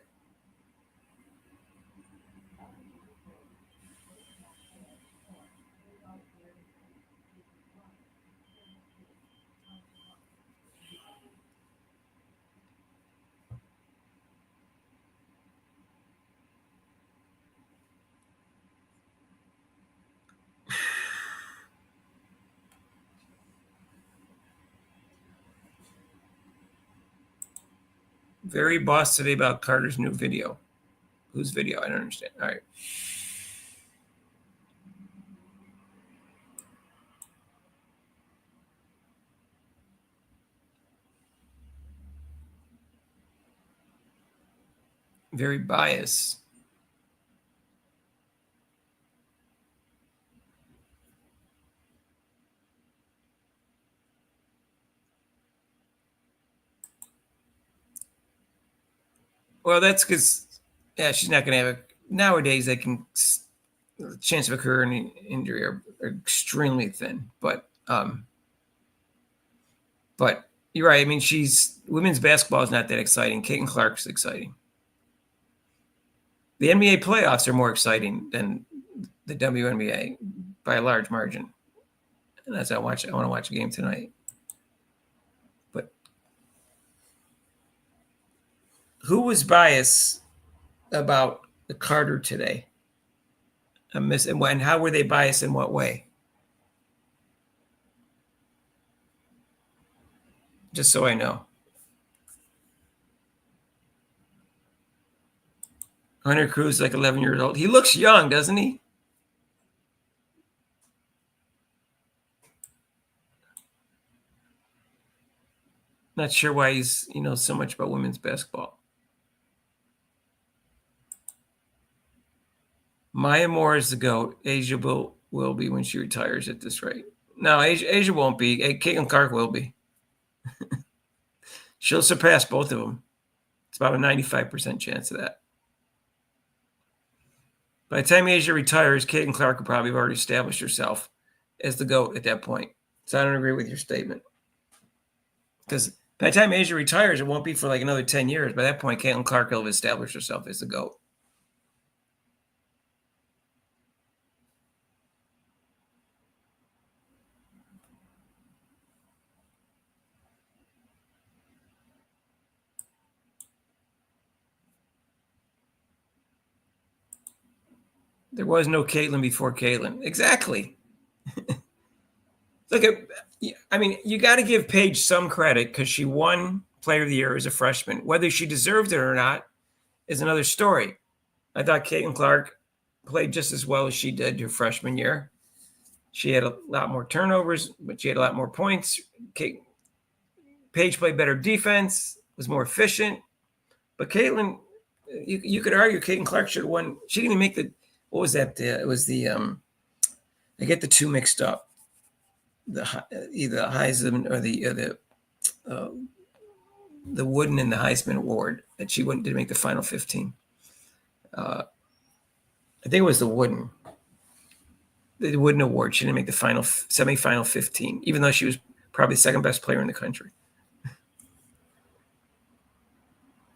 Very boss today about Carter's new video. Whose video? I don't understand. All right. Very biased. Well, that's because, she's not going to have a. Nowadays, the chance of a career injury are extremely thin. But you're right. I mean, women's basketball is not that exciting. Caitlin Clark's exciting. The NBA playoffs are more exciting than the WNBA by a large margin. And as I want to watch a game tonight. But who was biased about the Carter today? And how were they biased in what way? Just so I know. Hunter Cruz, like 11 years old. He looks young, doesn't he? Not sure why he knows so much about women's basketball. Maya Moore is the GOAT. Asia will be when she retires at this rate. No, Asia won't be. Caitlin Clark will be. She'll surpass both of them. It's about a 95% chance of that. By the time Asia retires, Caitlin Clark will probably have already established herself as the GOAT at that point. So I don't agree with your statement. Because by the time Asia retires, it won't be for like another 10 years. By that point, Caitlin Clark will have established herself as the GOAT. There was no Caitlin before Caitlin. Exactly. You got to give Paige some credit because she won Player of the Year as a freshman. Whether she deserved it or not is another story. I thought Caitlin Clark played just as well as she did her freshman year. She had a lot more turnovers, but she had a lot more points. Paige played better defense, was more efficient. But Caitlin, you could argue Caitlin Clark should have won. She didn't even make the. What was that? It was the. I get the two mixed up. Either Heisman or the Wooden and the Heisman Award that she didn't make the final 15. I think it was the Wooden Award. She didn't make the semifinal 15, even though she was probably the second best player in the country.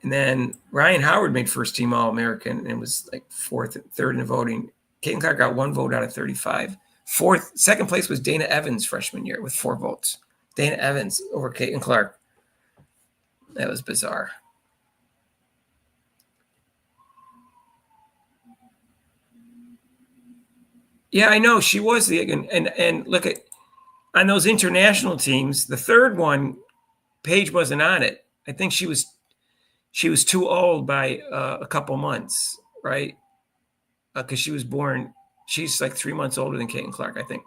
And then Ryan Howard made first team All-American and was like third in the voting. Caitlin Clark got one vote out of 35. Second place was Dana Evans freshman year with 4 votes. Dana Evans over Caitlin Clark. That was bizarre. Yeah, I know she was and look at on those international teams. The third one, Paige wasn't on it. I think she was too old by a couple months, right? Because she was born. She's like 3 months older than Caitlin Clark, I think.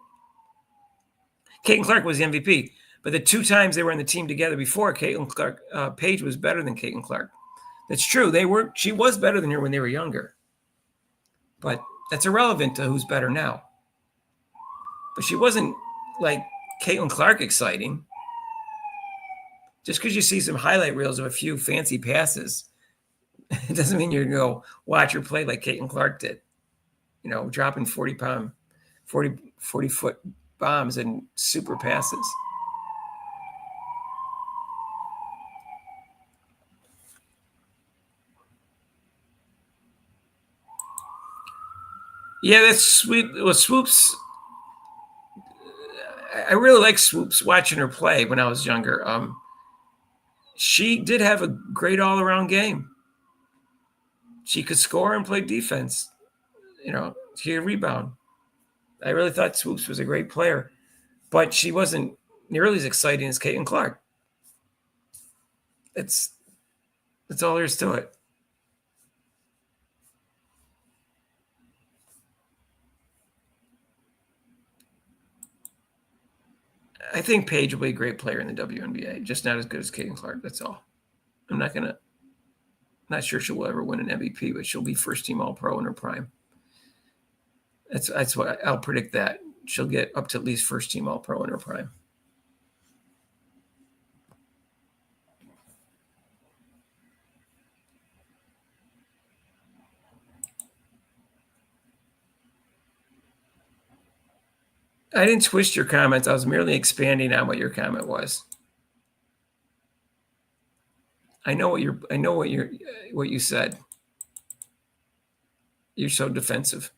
Caitlin Clark was the MVP, but the 2 times they were on the team together before, Caitlin Clark, Paige was better than Caitlin Clark. That's true. She was better than her when they were younger, but that's irrelevant to who's better now. But she wasn't like Caitlin Clark exciting. Just because you see some highlight reels of a few fancy passes, it doesn't mean you're going to go watch her play like Caitlin Clark did. Dropping 40-foot bombs and super passes. Yeah, that's sweet. Well, Swoops, I really like Swoops watching her play when I was younger. She did have a great all-around game. She could score and play defense. She could rebound. I really thought Swoops was a great player, but she wasn't nearly as exciting as Caitlin Clark. That's all there is to it. I think Paige will be a great player in the WNBA, just not as good as Caitlin Clark. That's all. I'm not sure she'll ever win an MVP, but she'll be first team All Pro in her prime. That's what I'll predict, that she'll get up to at least first team All Pro in her prime. I didn't twist your comments. I was merely expanding on what your comment was. I know what you said. You're so defensive.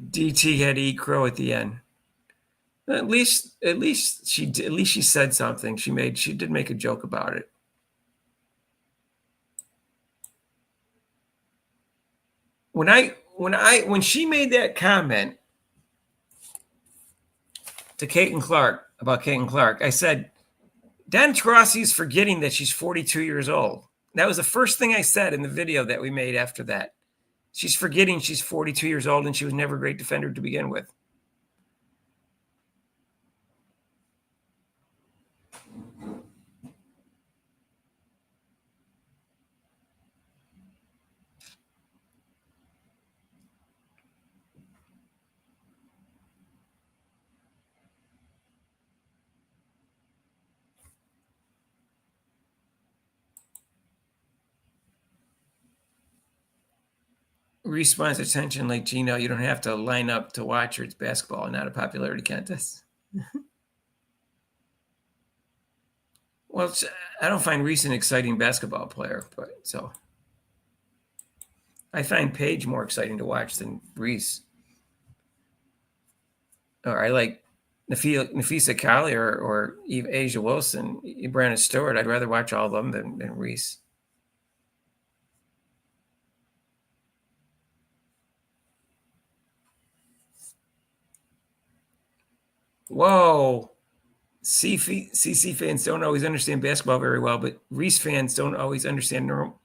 DT had to eat crow at the end. At least she said something. She did make a joke about it. When she made that comment to Caitlin Clark about Caitlin Clark, I said, Dan Taurasi is forgetting that she's 42 years old. That was the first thing I said in the video that we made after that. She's forgetting she's 42 years old and she was never a great defender to begin with. Reese wants attention like Gino. You don't have to line up to watch her. It's basketball, not a popularity contest. Well, I don't find Reese an exciting basketball player, but so I find Paige more exciting to watch than Reese. Or I like Nafisa Kali or Asia Wilson, Brandon Stewart. I'd rather watch all of them than Reese. Whoa. CC fans don't always understand basketball very well, but Reese fans don't always understand normal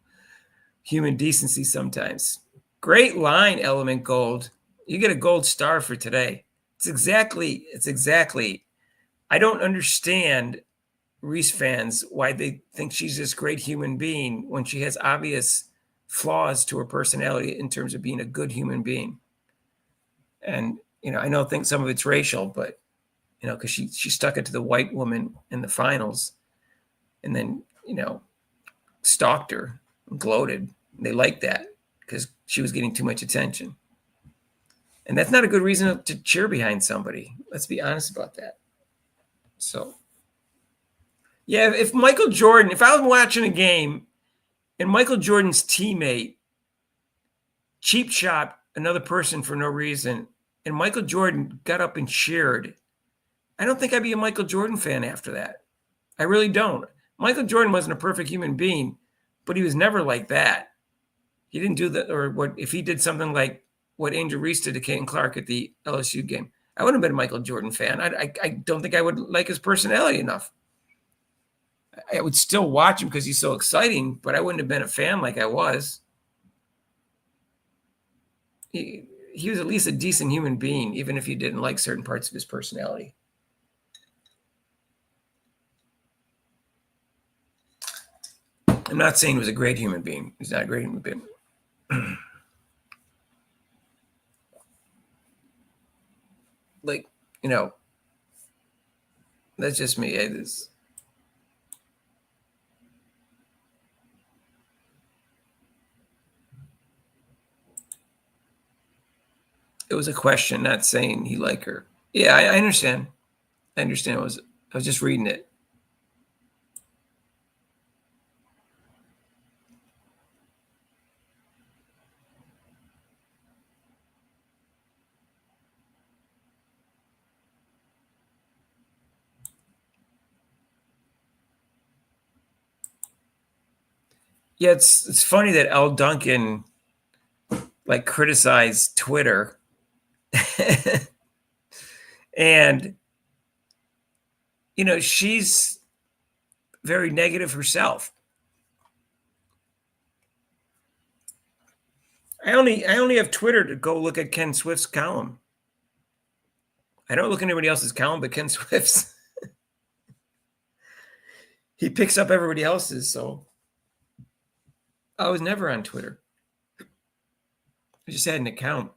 human decency sometimes. Great line, Element Gold. You get a gold star for today. It's exactly. I don't understand Reese fans why they think she's this great human being when she has obvious flaws to her personality in terms of being a good human being. And, I think some of it's racial, but because she stuck it to the white woman in the finals and then, stalked her and gloated. They liked that because she was getting too much attention. And that's not a good reason to cheer behind somebody. Let's be honest about that. So, yeah, if I was watching a game and Michael Jordan's teammate cheap shot another person for no reason, and Michael Jordan got up and cheered, I don't think I'd be a Michael Jordan fan after that. I really don't. Michael Jordan wasn't a perfect human being, but he was never like that. He didn't do that, or what if he did something like what Angel Reese did to Caitlin Clark at the LSU game? I wouldn't have been a Michael Jordan fan. I don't think I would like his personality enough. I would still watch him because he's so exciting, but I wouldn't have been a fan like I was. He was at least a decent human being, even if you didn't like certain parts of his personality. I'm not saying he was a great human being. He's not a great human being. That's just me. It was a question, not saying he liked her. Yeah, I understand. I understand it was I was just reading it. Yeah, it's funny that Al Duncan like criticized Twitter and she's very negative herself. I only have Twitter to go look at Ken Swift's column. I don't look at anybody else's column but Ken Swift's. He picks up everybody else's, so I was never on Twitter. I just had an account.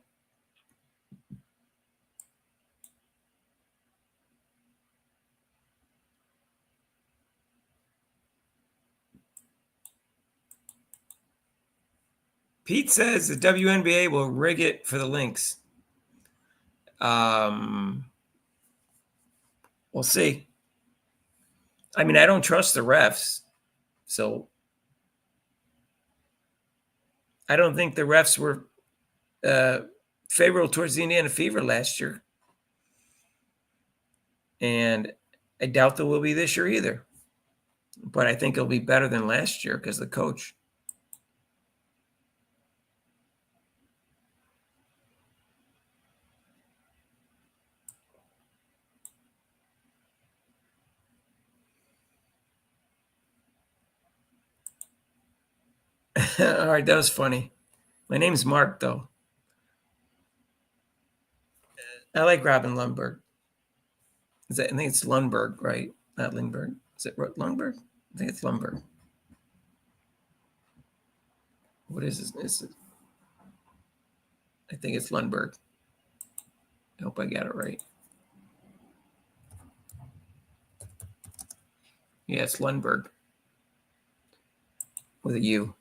Pete says the WNBA will rig it for the Lynx. We'll see. I mean, I don't trust the refs, so I don't think the refs were favorable towards the Indiana Fever last year. And I doubt there will be this year either. But I think it'll be better than last year because of the coach. All right, that was funny. My name's Mark, though. I like Robin Lundberg. I think it's Lundberg, right? Not Lindbergh. Is it Lundberg? I think it's Lundberg. What is this? I think it's Lundberg. I hope I got it right. Yeah, it's Lundberg with a U.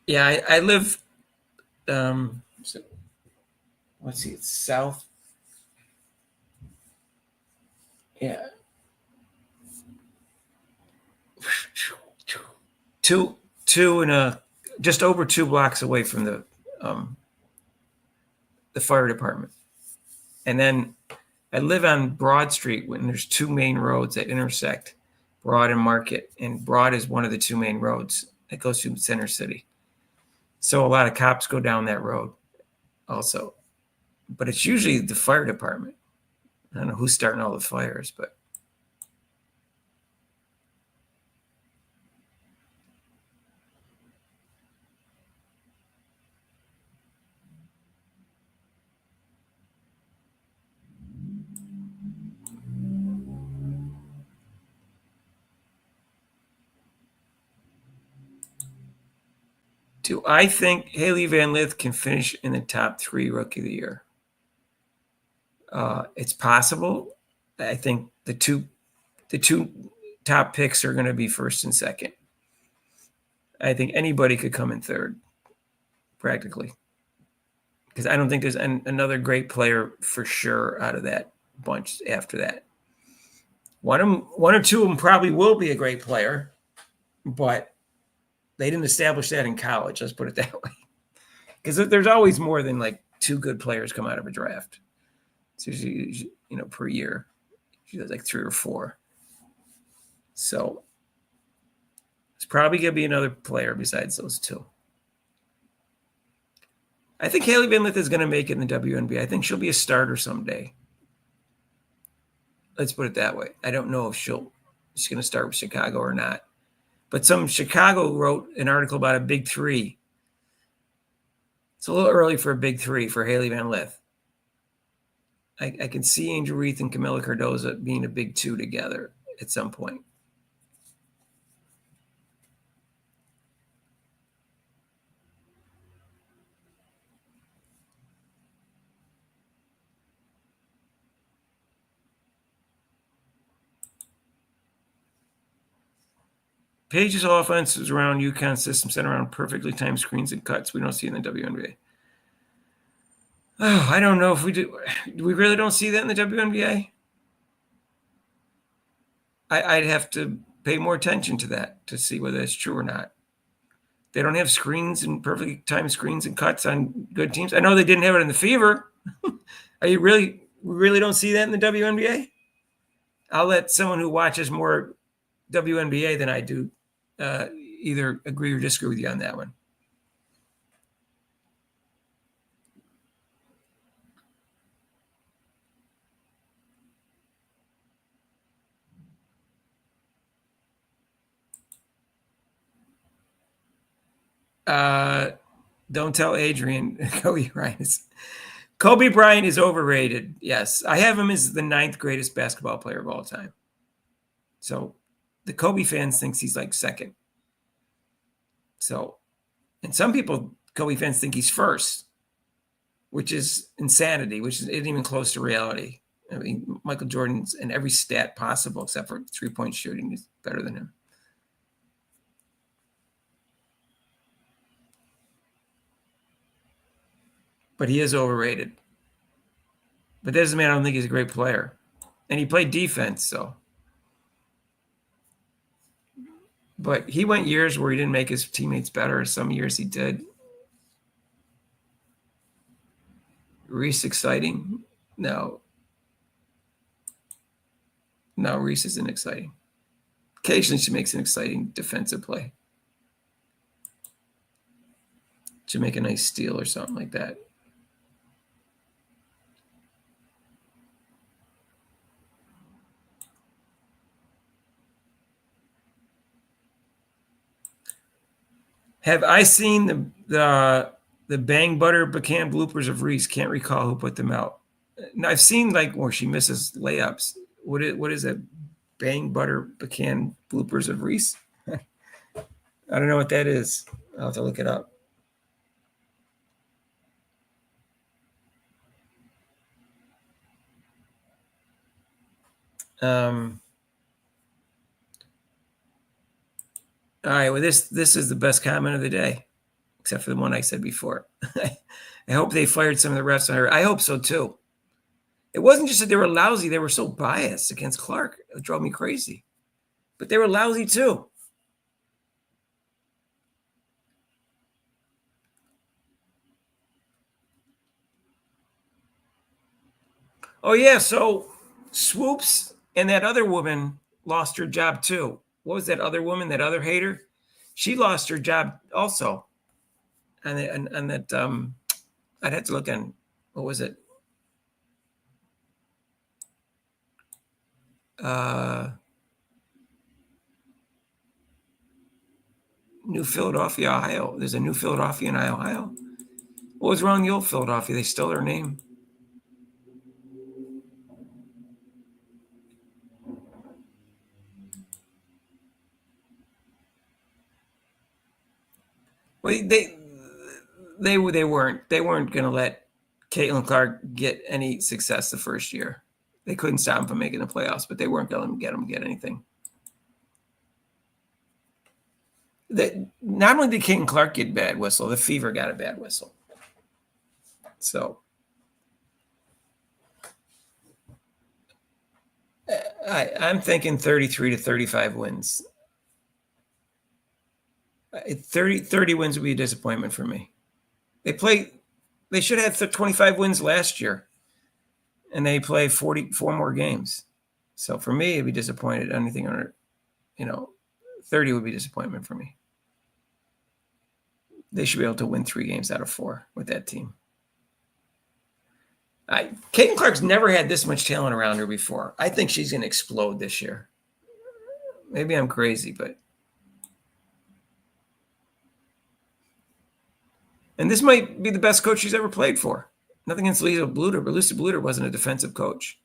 Yeah, I live. So, let's see, it's south. Yeah. Two and just over 2 blocks away from the fire department. And then I live on Broad Street when there's 2 main roads that intersect, Broad and Market. And Broad is one of the 2 main roads that goes through Center City. So a lot of cops go down that road also. But it's usually the fire department. I don't know who's starting all the fires, but do I think Haley Van Lith can finish in the top 3 rookie of the year? It's possible. I think the two top picks are going to be first and second. I think anybody could come in third, practically, because I don't think there's another great player for sure out of that bunch after that. One or two of them probably will be a great player, but they didn't establish that in college. Let's put it that way, because there's always more than like 2 good players come out of a draft. It's usually, per year, usually like 3 or 4. So it's probably going to be another player besides those 2. I think Haley Van Lith is going to make it in the WNBA. I think she'll be a starter someday. Let's put it that way. I don't know if she's going to start with Chicago or not. But some Chicago wrote an article about a big 3. It's a little early for a big 3 for Haley Van Lith. I can see Angel Reese and Camila Cardoza being a big 2 together at some point. Page's offense is around UConn's system, set around perfectly timed screens and cuts. We don't see in the WNBA. Oh, I don't know if we do. We really don't see that in the WNBA. I'd have to pay more attention to that to see whether that's true or not. They don't have screens and perfectly timed screens and cuts on good teams. I know they didn't have it in the Fever. Are you really don't see that in the WNBA? I'll let someone who watches more WNBA than I do either agree or disagree with you on that one. Don't tell Adrian. Kobe Bryant is overrated. Yes, I have him as the 9th greatest basketball player of all time. So the Kobe fans thinks he's like second. So, and some people, Kobe fans think he's first, which is insanity, which isn't even close to reality. I mean, Michael Jordan's in every stat possible except for 3-point shooting is better than him. But he is overrated. But that doesn't mean I don't think he's a great player. And he played defense, so. But he went years where he didn't make his teammates better. Some years he did. Reese exciting? No. No, Reese isn't exciting. Occasionally she makes an exciting defensive play. She'll make a nice steal or something like that. Have I seen the bang butter pecan bloopers of Reese? Can't recall who put them out. No, I've seen like where she misses layups. What is that? Bang butter pecan bloopers of Reese? I don't know what that is. I'll have to look it up. All right. Well, this is the best comment of the day, except for the one I said before. I hope they fired some of the refs on her. I hope so too. It wasn't just that they were lousy; they were so biased against Clark. It drove me crazy. But they were lousy too. Oh yeah. So Swoops and that other woman lost her job too. What was that other woman? That other hater? She lost her job also. And that I'd have to look on, what was it? New Philadelphia, Ohio. There's a New Philadelphia in Ohio. What was wrong with the old Philadelphia? They stole their name. Well, they weren't going to let Caitlin Clark get any success the first year. They couldn't stop him from making the playoffs, but they weren't going to get anything. Not only did Caitlin Clark get a bad whistle, the Fever got a bad whistle. So I'm thinking 33 to 35 wins. 30 wins would be a disappointment for me. They should have had 25 wins last year, and they play 44 more games. So for me, it'd be disappointed. Anything under, 30 would be disappointment for me. They should be able to win 3 games out of 4 with that team. Caitlin Clark's never had this much talent around her before. I think she's going to explode this year. Maybe I'm crazy, but. And this might be the best coach she's ever played for. Nothing against Lisa Bluter, but Lisa Bluter wasn't a defensive coach.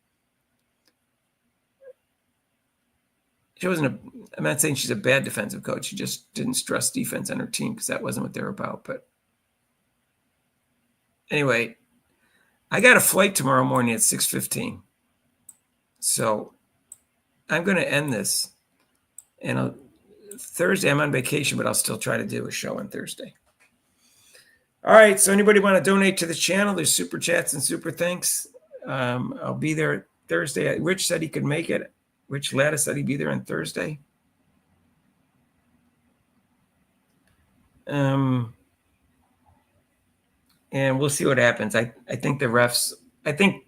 I'm not saying she's a bad defensive coach. She just didn't stress defense on her team because that wasn't what they were about. But anyway, I got a flight tomorrow morning at 6:15. So I'm going to end this. And Thursday I'm on vacation, but I'll still try to do a show on Thursday. All right. So anybody want to donate to the channel? There's super chats and super thanks. I'll be there Thursday. Rich said he could make it. Rich Lattis said he'd be there on Thursday. And we'll see what happens. I think the refs, I think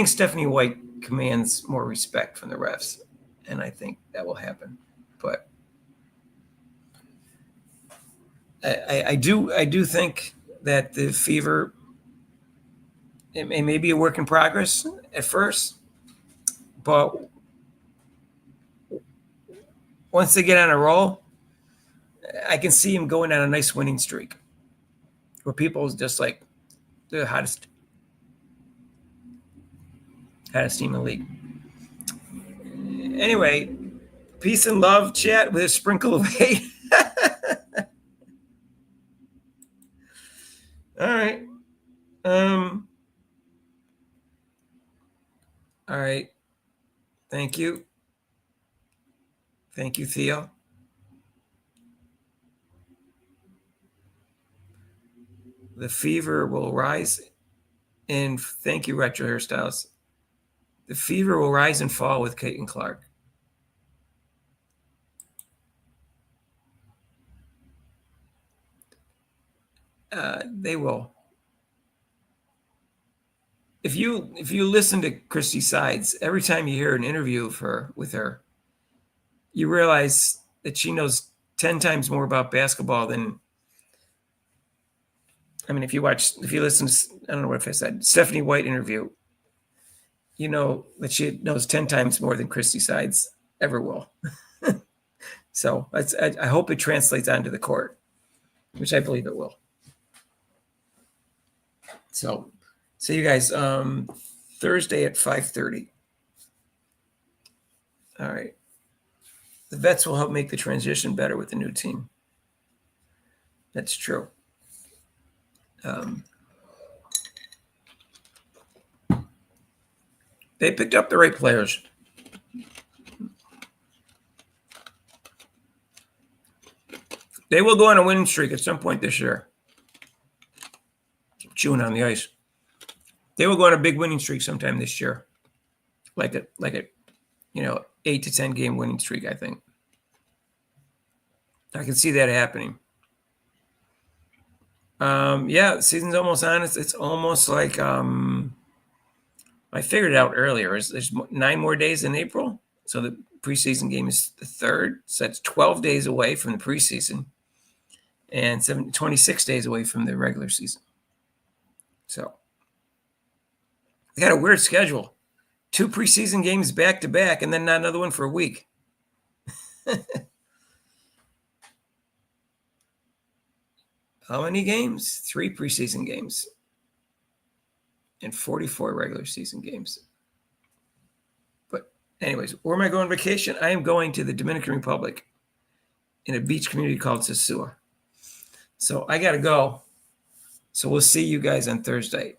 Stephanie White commands more respect from the refs, and I think that will happen. But I do think that the Fever, it may be a work in progress at first, but once they get on a roll, I can see him going on a nice winning streak where people just like the hottest team in the league. Anyway, peace and love, chat, with a sprinkle of hate. All right. All right. Thank you. Thank you, Theo. The Fever will rise, and thank you, Retro Hairstyles. The Fever will rise and fall with Caitlin Clark. They will. If you listen to Christy Sides, every time you hear an interview with her, you realize that she knows 10 times more about basketball than. I mean, if you listen to, I don't know what if I said, Stephanie White interview, you know that she knows 10 times more than Christy Sides ever will. So I hope it translates onto the court, which I believe it will. So see you guys Thursday at 5:30. All right. The vets will help make the transition better with the new team. That's true. They picked up the right players. They will go on a winning streak at some point this year. Chewing on the ice. They will go on a big winning streak sometime this year. Like a 8 to 10 game winning streak, I think. I can see that happening. Yeah, the season's almost on. It's almost like I figured it out earlier. There's 9 more days in April. So the preseason game is the 3rd. So that's 12 days away from the preseason and 26 days away from the regular season. So they got a weird schedule. 2 preseason games back to back and then not another one for a week. How many games? 3 preseason games and 44 regular season games. But anyways, where am I going on vacation? I am going to the Dominican Republic in a beach community called Sosua. So I got to go. So we'll see you guys on Thursday.